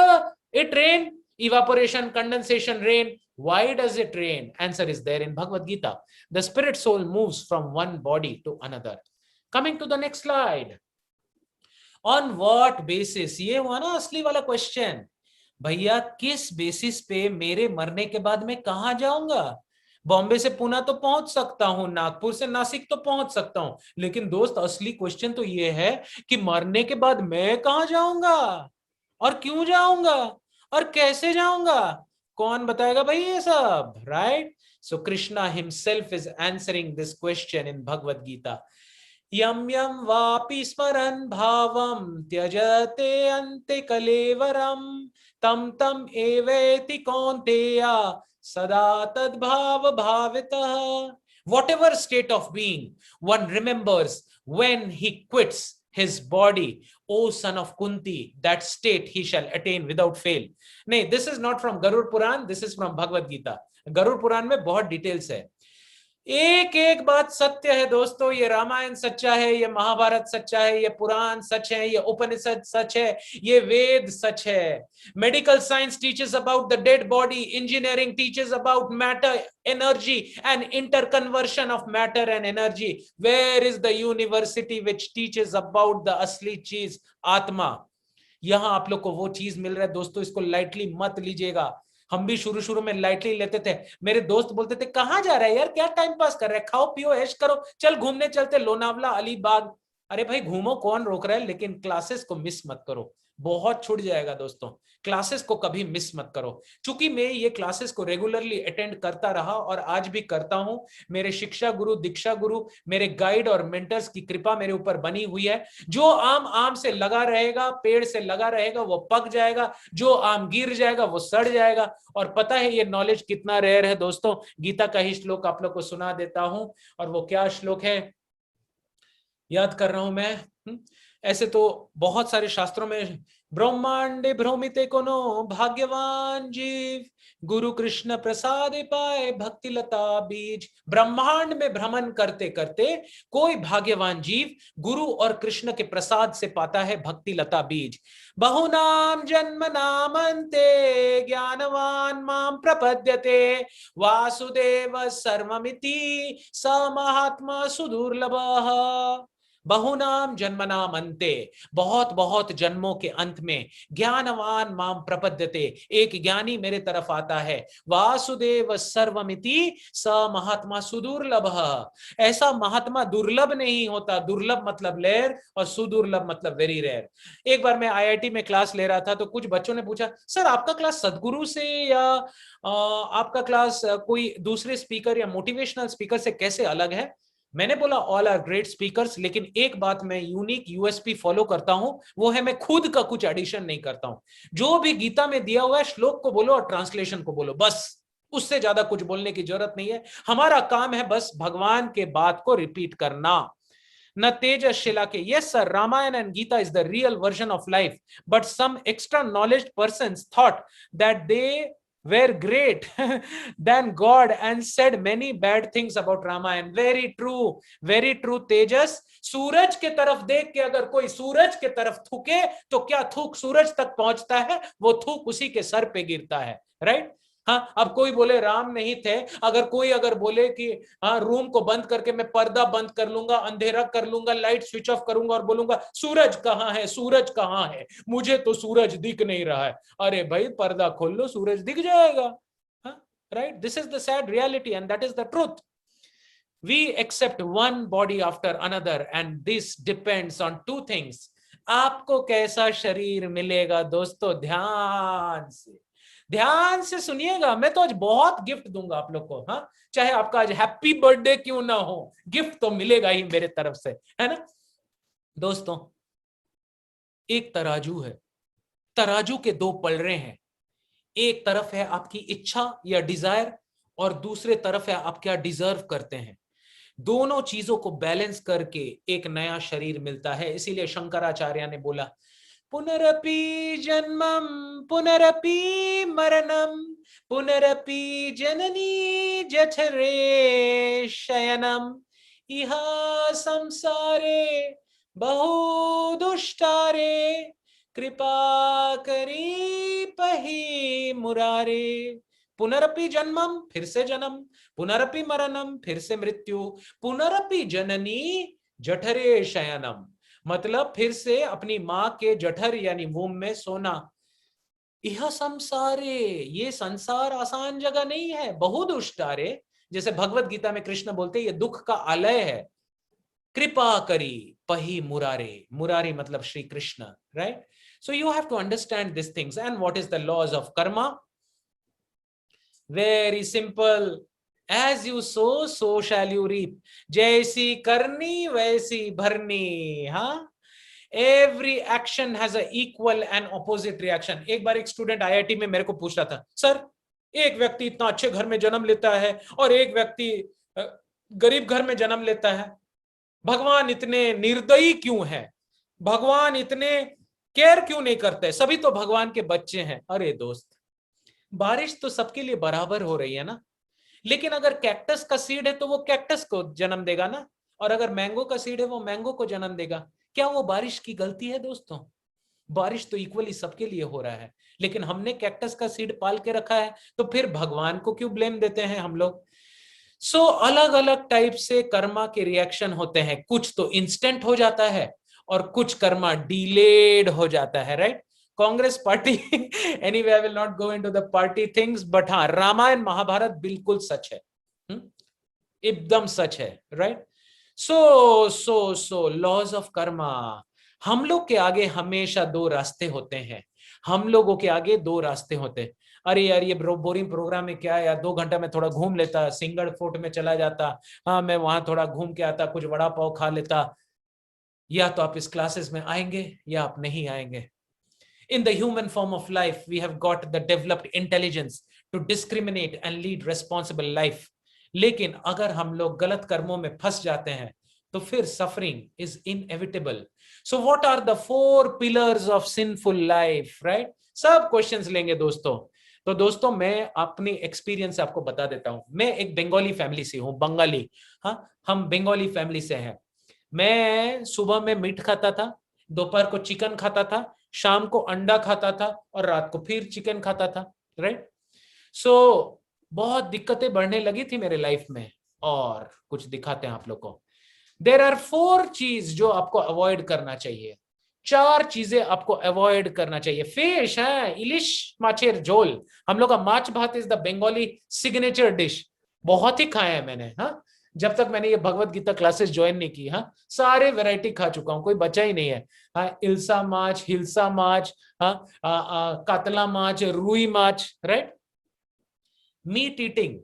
it rain? Evaporation, condensation, rain. Why does it rain? Answer is there in Bhagavad Gita. The spirit soul moves from one body to another. Coming to the next slide. On what basis? ये हुआ ना असली वाला question. भैया, किस basis पे मेरे मरने के बाद मैं कहां जाऊंगा? बॉम्बे से पुणे तो पहुंच सकता हूं, नागपुर से नासिक तो पहुंच सकता हूं, लेकिन दोस्त असली क्वेश्चन तो ये है कि मरने के बाद मैं कहां जाऊंगा और क्यों जाऊंगा और कैसे जाऊंगा? कौन बताएगा भाई ये सब, right? So Krishna himself is answering this question in Bhagavad Gita. यम यम वापि स्मरन् भावम त्यजते अन्ते कलेवरम, तम तम एवेति कौन्तेय सदा तद्भाव भावितः। Whatever state of being one remembers when he quits his body, O son of Kunti, that state he shall attain without fail. नहीं, this is not from Garud Puran, this is from Bhagavad Gita. Garuda Purana में बहुत details है। एक एक बात सत्य है दोस्तों। ये रामायण सच्चा है, ये महाभारत सच्चा है, ये पुराण सच है, ये उपनिषद सच है, ये वेद सच है। Medical science teaches about the dead body, engineering teaches about matter, energy and interconversion of matter and energy. Where is the university which teaches about the असली चीज, आत्मा? यहां आप लोग को वो चीज मिल रहा है दोस्तों, इसको लाइटली मत लीजिएगा। हम भी शुरू में लाइटली लेते थे। मेरे दोस्त बोलते थे कहां जा रहा है यार, क्या टाइम पास कर रहा है, खाओ पियो ऐश करो, चल घूमने चलते लोनावला, अलीबाग। अरे भाई घूमो, कौन रोक रहा है, लेकिन क्लासेस को मिस मत करो। बहुत छूट जाएगा दोस्तों। क्लासेस को कभी मिस मत करो। चूंकि मैं ये क्लासेस को रेगुलरली अटेंड करता रहा और आज भी करता हूं, मेरे शिक्षा गुरु, दीक्षा गुरु, मेरे गाइड और मेंटर्स की कृपा मेरे ऊपर बनी हुई है। जो आम आम से लगा रहेगा, पेड़ से लगा रहेगा, वो पक जाएगा। जो आम गिर जाएगा वो सड़ जाएगा। और पता है ये नॉलेज कितना रेयर है दोस्तों। गीता का ही श्लोक आप लोग को सुना देता हूं। और वो क्या श्लोक है, याद कर रहा हूं मैं। ऐसे तो बहुत सारे शास्त्रों में, ब्रह्मांडे भ्रमिते कोनो भाग्यवान जीव, गुरु कृष्ण प्रसाद पाए भक्ति लता बीज। ब्रह्मांड में भ्रमण करते करते कोई भाग्यवान जीव गुरु और कृष्ण के प्रसाद से पाता है भक्ति लता बीज। बहुनाम जन्म नामन्ते ज्ञानवान माम प्रपद्यते, वासुदेव सर्वमिति स महात्मा सुदुर्लभः। बहुनाम जन्मनाम अन्ते, बहुत बहुत जन्मों के अंत में, ज्ञानवान माम प्रपद्यते, एक ज्ञानी मेरे तरफ आता है, वासुदेव सर्वमिति स महात्मा सुदुर्लभः। ऐसा महात्मा दुर्लभ नहीं होता। दुर्लभ मतलब रेयर और सुदुर्लभ मतलब वेरी रेयर। एक बार मैं आईआईटी में क्लास ले रहा था तो कुछ बच्चों ने पूछा, सर आपका क्लास सदगुरु से या आपका क्लास कोई दूसरे स्पीकर या मोटिवेशनल स्पीकर से कैसे अलग है? मैंने बोला ऑल आर ग्रेट स्पीकर्स, लेकिन एक बात मैं यूनिक यूएसपी फॉलो करता हूं, वो है मैं खुद का कुछ एडिशन नहीं करता हूं। जो भी गीता में दिया हुआ है श्लोक को बोलो और ट्रांसलेशन को बोलो, बस। उससे ज्यादा कुछ बोलने की जरूरत नहीं है। हमारा काम है बस भगवान के बात को रिपीट करना। न तेज शिला के, yes sir, Ramayana and Gita is the real version of life, but some extra knowledge persons thought that they were great than God and said many bad things about Ramayana. Very true तेजस। सूरज के तरफ देख के अगर कोई सूरज के तरफ थूके तो क्या थूक सूरज तक पहुंचता है? वो थूक उसी के सर पे गिरता है, राइट? हाँ, अब कोई बोले राम नहीं थे, अगर बोले कि हाँ रूम को बंद करके मैं पर्दा बंद कर लूंगा, अंधेरा कर लूंगा, लाइट स्विच ऑफ करूंगा और बोलूंगा सूरज कहाँ है, सूरज कहाँ है, मुझे तो सूरज दिख नहीं रहा है। अरे भाई पर्दा खोल लो, सूरज दिख जाएगा। Right? This is the sad reality and that is the truth. We accept one body after another and this depends on two things. आपको कैसा शरीर मिलेगा दोस्तों? ध्यान से सुनिएगा। मैं तो आज बहुत गिफ्ट दूंगा आप लोग को। हाँ, चाहे आपका आज हैप्पी बर्थडे क्यों ना हो, गिफ्ट तो मिलेगा ही मेरे तरफ से, है ना दोस्तों? एक तराजू है, तराजू के दो पलड़े हैं। एक तरफ है आपकी इच्छा या डिजायर और दूसरे तरफ है आप क्या डिजर्व करते हैं। दोनों चीजों को बैलेंस करके एक नया शरीर मिलता है। इसीलिए शंकराचार्य ने बोला, पुनरपि जन्मम पुनरपि मरणम पुनरपि जननी जठरे शयनम इह संसारे बहु दुष्टारे कृपा करी पही मुरारे। पुनरपि जन्मम, फिर से जन्म, पुनरपि मरणम, फिर से मृत्यु, पुनरपि जननी जठरे शयनम, मतलब फिर से अपनी मां के जठर यानी वूम में सोना। यह संसारे, ये संसार आसान जगह नहीं है, बहुत दुष्टारे, जैसे भगवत गीता में कृष्ण बोलते हैं ये दुख का आलय है। कृपा करी पही मुरारे, मुरारी मतलब Shri Krishna, right? So you have to understand this things. And what is the laws of karma? Very simple, as you sow so shall you reap। जैसी करनी वैसी भरनी। हाँ, every action has a equal and opposite reaction। एक बार एक student IIT में मेरे को पूछ रहा था, सर एक व्यक्ति इतना अच्छे घर में जन्म लेता है और एक व्यक्ति गरीब घर में जन्म लेता है, भगवान इतने निर्दयी क्यों है? भगवान इतने केयर क्यों नहीं करते? सभी तो भगवान के बच्चे हैं। अरे दोस्त, बारिश तो सबके लिए बराबर हो रही है ना। लेकिन अगर कैक्टस का सीड है तो वो कैक्टस को जन्म देगा ना, और अगर मैंगो का सीड है वो मैंगो को जन्म देगा। क्या वो बारिश की गलती है दोस्तों? बारिश तो इक्वली सबके लिए हो रहा है, लेकिन हमने कैक्टस का सीड पाल के रखा है, तो फिर भगवान को क्यों ब्लेम देते हैं हम लोग? सो अलग अलग टाइप से कर्मा के रिएक्शन होते हैं। कुछ तो इंस्टेंट हो जाता है और कुछ कर्मा डिलेड हो जाता है, right? Congress party anyway, I will not go into the party things, but हाँ, रामायण महाभारत बिल्कुल सच है, एकदम सच है, right? So laws of karma. हम लोग के आगे हमेशा दो रास्ते होते हैं, हम लोगों के आगे दो रास्ते होते हैं। अरे यार ये बोरिंग प्रोग्राम में क्या है यार, 2 घंटा में थोड़ा घूम लेता, सिंगल फोर्ट में चला जाता, हाँ मैं वहां थोड़ा घूम के आता, कुछ वड़ा पाव खा लेता। या तो आप इस क्लासेस में आएंगे या आप नहीं आएंगे। In the human form of life, we have got the developed intelligence to discriminate and lead responsible life. लेकिन अगर हम लोग गलत कर्मों में फंस जाते हैं तो फिर suffering is inevitable. So what are the 4 pillars of sinful life, right? सब क्वेश्चंस लेंगे दोस्तों। तो दोस्तों मैं अपनी एक्सपीरियंस आपको बता देता हूं। मैं एक बंगाली फैमिली से हूं, बंगाली, हाँ हम बंगाली फैमिली से हैं। मैं सुबह में मीट खाता था, दोपहर को चिकन खाता था, शाम को अंडा खाता था और रात को फिर चिकन खाता था, राइट। सो बहुत दिक्कतें बढ़ने लगी थी मेरे लाइफ में, और कुछ दिखाते हैं आप लोग को। देयर आर 4 चीज जो आपको अवॉइड करना चाहिए, 4 चीजें आपको अवॉइड करना चाहिए। फिश है, इलिश माछेर झोल, हम लोग का माछ भात is the Bengali signature dish, बहुत ही खाया है मैंने। हाँ जब तक मैंने ये भगवत गीता क्लासेस ज्वाइन नहीं की, हाँ सारे वैरायटी खा चुका हूं, कोई बचा ही नहीं है। हाँ इल्सा माछ, हिल्सा माछ, हाँ कातला माछ, रुई माछ, राइट। मीट ईटिंग,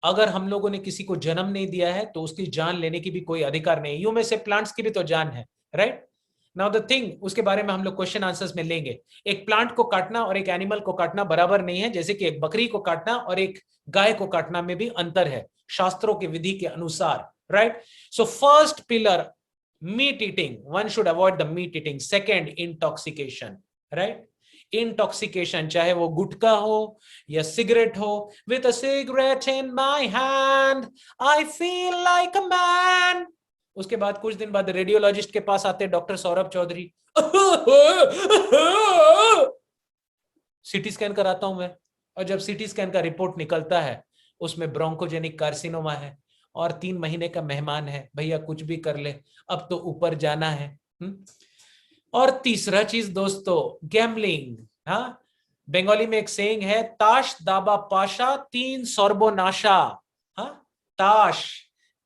अगर हम लोगों ने किसी को जन्म नहीं दिया है तो उसकी जान लेने की भी कोई अधिकार नहीं। यूं में से प्लांट्स की भी तो जान है, राइट। नाउ द थिंग, उसके बारे में हम लोग क्वेश्चन आंसर्स में लेंगे। एक प्लांट को काटना और एक एनिमल को काटना बराबर नहीं है, जैसे कि एक बकरी को काटना और एक गाय को काटना में भी अंतर है शास्त्रों की विधि के अनुसार, right. So first pillar meat eating, one should avoid the meat eating. Second intoxication, right. Intoxication, चाहे वो गुटखा हो या सिगरेट हो। With a cigarette in my hand I feel like a man. उसके बाद कुछ दिन बाद रेडियोलॉजिस्ट के पास आते doctor Saurabh Chaudhary, CT scan कराता हूं मैं, और जब सीटी स्कैन का रिपोर्ट निकलता है उसमें ब्रोंकोजेनिक कार्सिनोमा है और 3 महीने का मेहमान है, भैया कुछ भी कर ले अब तो ऊपर जाना है। और तीसरा चीज दोस्तों, गैम्बलिंग। हाँ बंगाली में एक सेइंग है, ताश दाबा पाशा 3 सर्वनाशा। हाँ ताश,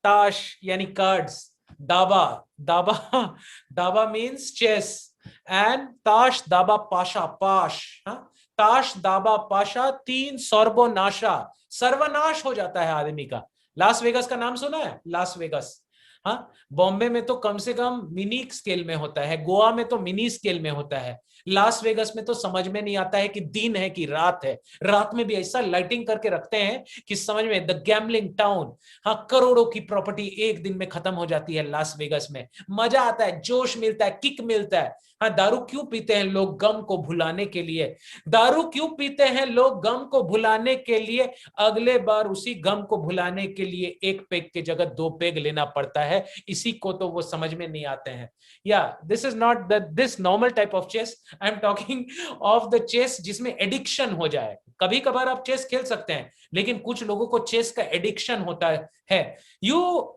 ताश यानी कार्ड्स, दाबा, दाबा दाबा मीन्स चेस, एंड ताश दाबा पाशा पाश। हाँ ताश दाबा पाशा 3 सर्वनाशा, सर्वनाश हो जाता है आदमी का। लास वेगास का नाम सुना है? लास वेगास, हाँ बॉम्बे में तो कम से कम मिनी स्केल में होता है, गोवा में तो मिनी स्केल में होता है, लास वेगस में तो समझ में नहीं आता है कि दिन है कि रात है। रात में भी ऐसा लाइटिंग करके रखते हैं कि समझ में, द गैम्बलिंग टाउन। हाँ करोड़ों की प्रॉपर्टी एक दिन में खत्म हो जाती है लास वेगस में। मजा आता है, जोश मिलता है, किक मिलता है। हाँ दारू क्यों पीते हैं लोग? गम को भुलाने के लिए। दारू क्यों पीते हैं लोग? गम को भुलाने के लिए। अगले बार उसी गम को भुलाने के लिए 1 पेग की जगह 2 पेग लेना पड़ता है, इसी को तो वो समझ में नहीं आते हैं। Yeah this is not this normal type of chess, I am talking of the chess जिसमें एडिक्शन हो जाए। कभी कभार आप चेस खेल सकते हैं, लेकिन कुछ लोगों को चेस का एडिक्शन होता है। You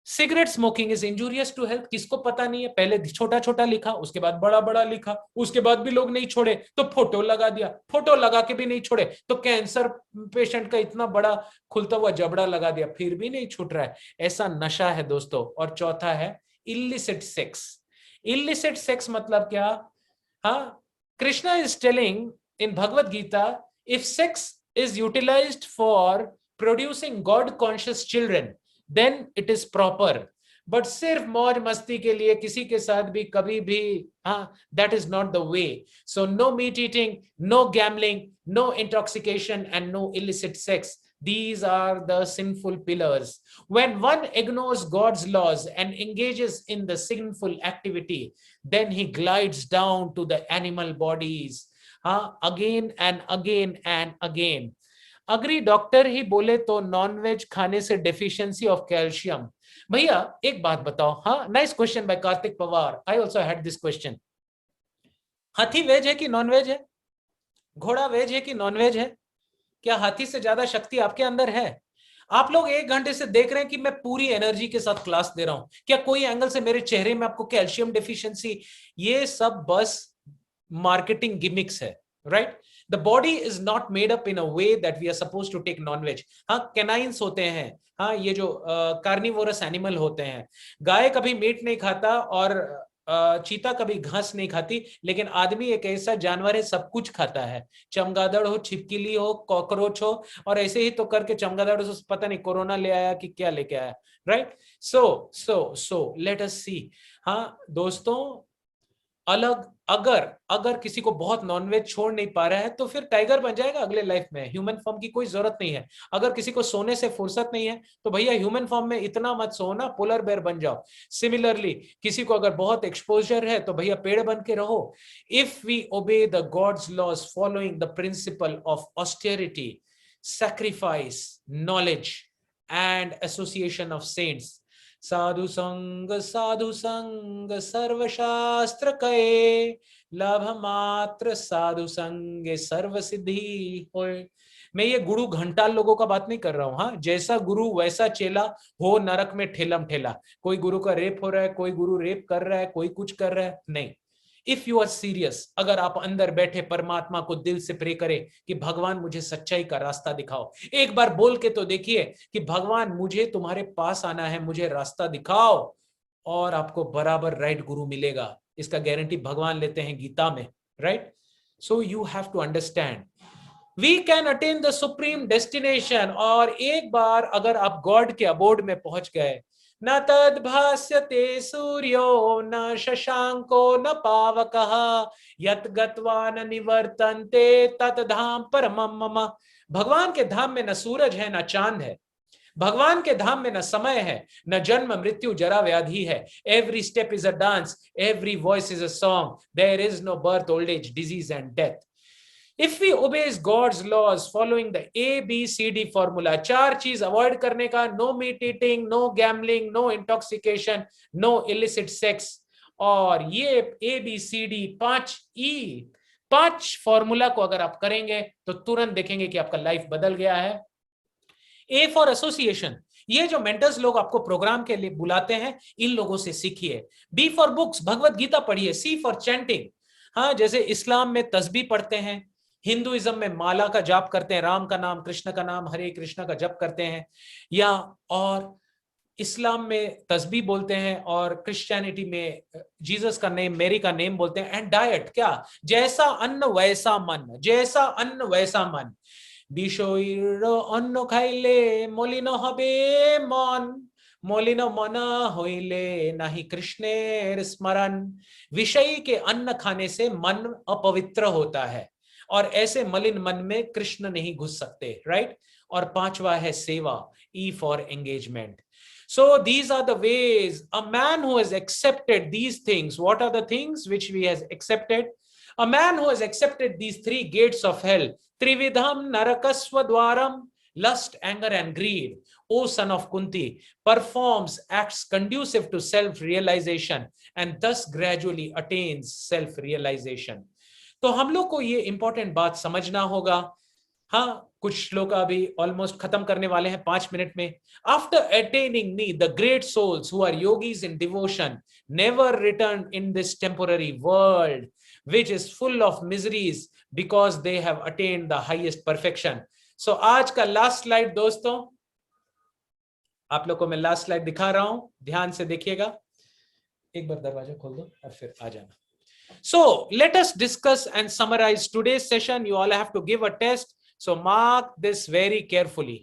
cigarette smoking is injurious to health, किसको पता नहीं है? पहले छोटा छोटा लिखा, उसके बाद बड़ा बड़ा लिखा, उसके बाद भी लोग नहीं छोड़े तो फोटो लगा दिया, फोटो लगा के भी नहीं छोड़े तो कैंसर पेशेंट का इतना बड़ा खुलता हुआ जबड़ा लगा दिया, फिर भी नहीं छूट रहा है। ऐसा नशा है दोस्तों। और चौथा है इलिसिट सेक्स। इलिसिट सेक्स मतलब क्या? हाँ Krishna is telling in Bhagavad Gita, if sex is utilized for producing God conscious children then it is proper, but सिर्फ मौज मस्ती के लिए किसी के साथ भी कभी भी, हाँ that is not the way. So no meat eating, no gambling, no intoxication, and no illicit sex. These are the sinful pillars. When one ignores God's laws and engages in the sinful activity, then he glides down to the animal bodies, again and again and again. Agree doctor ही बोले तो nonveg खाने से deficiency of calcium. भैया एक बात बताओ, हाँ nice question by Kartik Pawar, I also had this question. हाथी वेज है कि नॉनवेज है? घोड़ा वेज है कि नॉनवेज है? क्या हाथी से ज्यादा शक्ति आपके अंदर है? आप लोग 1 घंटे से देख रहे हैं कि मैं पूरी एनर्जी के साथ क्लास दे रहा हूं, क्या कोई एंगल से मेरे चेहरे में आपको कैल्शियम डेफिशिएंसी? ये सब बस मार्केटिंग गिमिक्स है, right? The body is not made up in a way that we are supposed to take non-veg. हाँ कैनाइंस होते हैं, हाँ ये जो कार्निवोरस एनिमल होते हैं। गाय कभी मीट नहीं खाता और चीता कभी घास नहीं खाती, लेकिन आदमी एक ऐसा जानवर है, सब कुछ खाता है। चमगादड़ हो, छिपकली हो, कॉकरोच हो, और ऐसे ही तो करके चमगादड़ से पता नहीं कोरोना ले आया कि क्या लेके आया, राइट? सो लेट अस सी। हाँ दोस्तों, अलग अगर अगर किसी को बहुत नॉनवेज छोड़ नहीं पा रहा है तो फिर टाइगर बन जाएगा अगले लाइफ में। ह्यूमन फॉर्म की कोई जरूरत नहीं है। अगर किसी को सोने से फुर्सत नहीं है तो भैया ह्यूमन फॉर्म में इतना मत सोना, पोलर बेयर बन जाओ। सिमिलरली किसी को अगर बहुत एक्सपोजर है तो भैया पेड़ बन के रहो। If we obey the God's laws following the principle of austerity, sacrifice, knowledge and association of saints, साधु संग सर्वशास्त्र कहे, लाभ मात्र साधु संग सर्व सिद्धि होय। मैं ये गुरु घंटाल लोगों का बात नहीं कर रहा हूं। हाँ, जैसा गुरु वैसा चेला हो नरक में ठेलम ठेला। कोई गुरु का रेप हो रहा है, कोई गुरु रेप कर रहा है, कोई कुछ कर रहा है, नहीं। इफ यू आर सीरियस, अगर आप अंदर बैठे परमात्मा को दिल से प्रे करें कि भगवान मुझे सच्चाई का रास्ता दिखाओ, एक बार बोल के तो देखिए कि भगवान मुझे तुम्हारे पास आना है, मुझे रास्ता दिखाओ, और आपको बराबर राइट गुरु मिलेगा। इसका गारंटी भगवान लेते हैं गीता में, right? So you have to understand we can attain the supreme destination. और एक बार अगर आप गॉड के अबोर्ड में पहुंच गए, न तद्भास्यते सूर्यो न शशांको न पावकः यत् गत्वा न निवर्तन्ते तत् धाम परमं मम। भगवान के धाम में न सूरज है, न चांद है। भगवान के धाम में न समय है, न जन्म मृत्यु जरा व्याधि है। Every step is a dance, every voice is a song, there is no birth, old age, disease and death. If we obeys God's laws following the ABCD formula, चार चीज अवॉइड करने का, no meat eating, no gambling, no intoxication, no illicit sex, और ये ABCD 5 formula को अगर आप करेंगे तो तुरंत देखेंगे कि आपका लाइफ बदल गया है। A फॉर एसोसिएशन, ये जो मेंटर्स लोग आपको प्रोग्राम के लिए बुलाते हैं, इन लोगों से सीखिए। B for books, Bhagavad Gita पढ़िए। C फॉर चैंटिंग, हाँ, जैसे इस्लाम में तस्बीह पढ़ते हैं, हिंदुइज्म में माला का जाप करते हैं, राम का नाम, कृष्ण का नाम, हरे कृष्ण का जप करते हैं, या और इस्लाम में तस्बीह बोलते हैं, और क्रिश्चियनिटी में जीसस का नेम, मेरी का नेम बोलते हैं। एंड डाइट क्या, जैसा अन्न वैसा मन, जैसा अन्न वैसा मन। বিষয়ের অন্ন খাইলে মলিন হবে মন, মলিन मन হইলে নাহি कृष्णेर स्मरण। विषय के अन्न खाने से मन अपवित्र होता है, और ऐसे मलिन मन में कृष्ण नहीं घुस सकते, राइट? और पांचवा है सेवा, E for engagement. So these are the ways a man who has accepted these things. What are the things which we has accepted? A man who has accepted these 3 gates of hell, Trividham Narakasva Dwaram, lust, anger, and greed, O son of Kunti, performs acts conducive to self-realization and thus gradually attains self-realization. तो हम लोग को ये important बात समझना होगा। हाँ, कुछ लोग अभी ऑलमोस्ट खत्म करने वाले हैं 5 मिनट में। After attaining me the great souls who are yogis in devotion never return in this temporary world which is full of miseries because they have attained the highest perfection. So आज का last slide दोस्तों, आप लोग को मैं last slide दिखा रहा हूं, ध्यान से देखिएगा। एक बार दरवाजा खोल दो और फिर आ जाना। So let us discuss and summarize today's session. You all have to give a test, so mark this very carefully.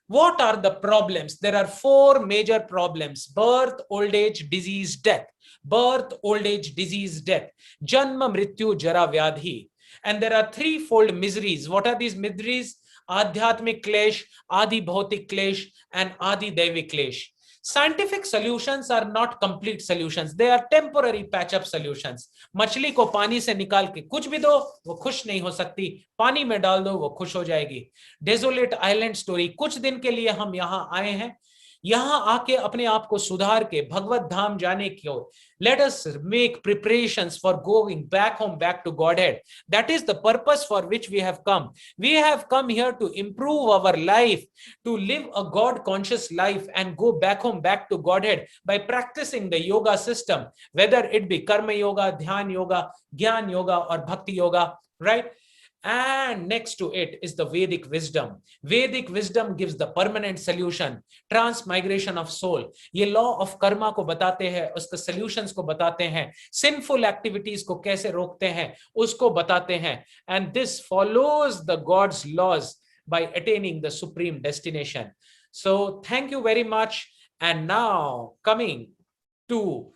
What are the problems? There are 4 major problems: birth, old age, disease, death. Birth, old age, disease, death. Janma, mrityu, jara, vyadhi. And there are 3-fold miseries. What are these miseries? Adhyatmik klesh, adi bhautik klesh, and adi daivik klesh. Scientific solutions are not complete solutions. They are temporary patch-up solutions. मछली को पानी से निकाल के कुछ भी दो, वो खुश नहीं हो सकती। पानी में डाल दो, वो खुश हो जाएगी। डेजोलेट आइलैंड स्टोरी, कुछ दिन के लिए हम यहाँ आए हैं, यहाँ आके अपने आप को सुधार के भगवत धाम जाने की ओर। Let us make preparations for going back home, back to Godhead. That is the purpose for which we have come. We have come here to improve our life, to live a God-conscious life and go back home, back to Godhead by practicing the yoga system, whether it be karma yoga, dhyan yoga, gyan yoga, or bhakti yoga, right? and next to it is the Vedic wisdom. Vedic wisdom gives the permanent solution, transmigration of soul. ये law of karma को बताते हैं, उसके solutions को बताते हैं, sinful activities को कैसे रोकते हैं उसको बताते हैं, and this follows the God's laws by attaining the supreme destination. So thank you very much. And now coming to,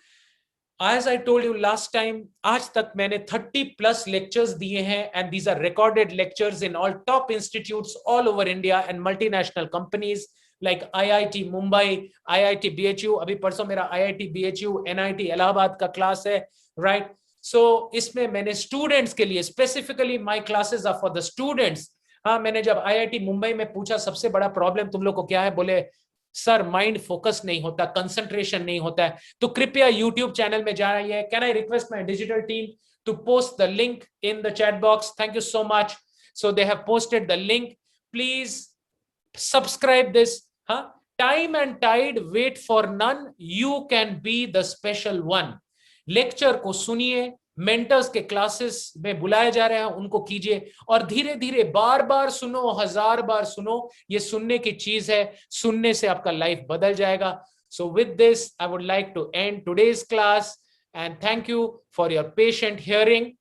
as I told you last time, आज तक मैंने 30+ lectures दिए हैं, and these are recorded lectures in all top institutes all over India and multinational companies like IIT Mumbai, IIT BHU. अभी परसों मेरा IIT BHU, NIT Allahabad का class है, right? So इसमें मैंने students के लिए specifically my classes are for the students. हाँ, मैंने जब IIT मुंबई में पूछा सबसे बड़ा प्रॉब्लम तुम लोग को क्या है, बोले सर माइंड फोकस नहीं होता, कंसंट्रेशन नहीं होता है, तो कृपया यूट्यूब चैनल में जाइए. Can I request my digital team to post the link in the chat box? Thank you so much. So they have posted the link. Please subscribe this. हाँ, time and tide wait for none, you can be the special one. Lecture को सुनिए, mentors के classes में बुलाए जा रहे हैं उनको कीजिए, और धीरे धीरे बार बार सुनो, 1000 बार सुनो. ये सुनने की चीज है, सुनने से आपका लाइफ बदल जाएगा. So with this I would like to end today's class, and thank you for your patient hearing.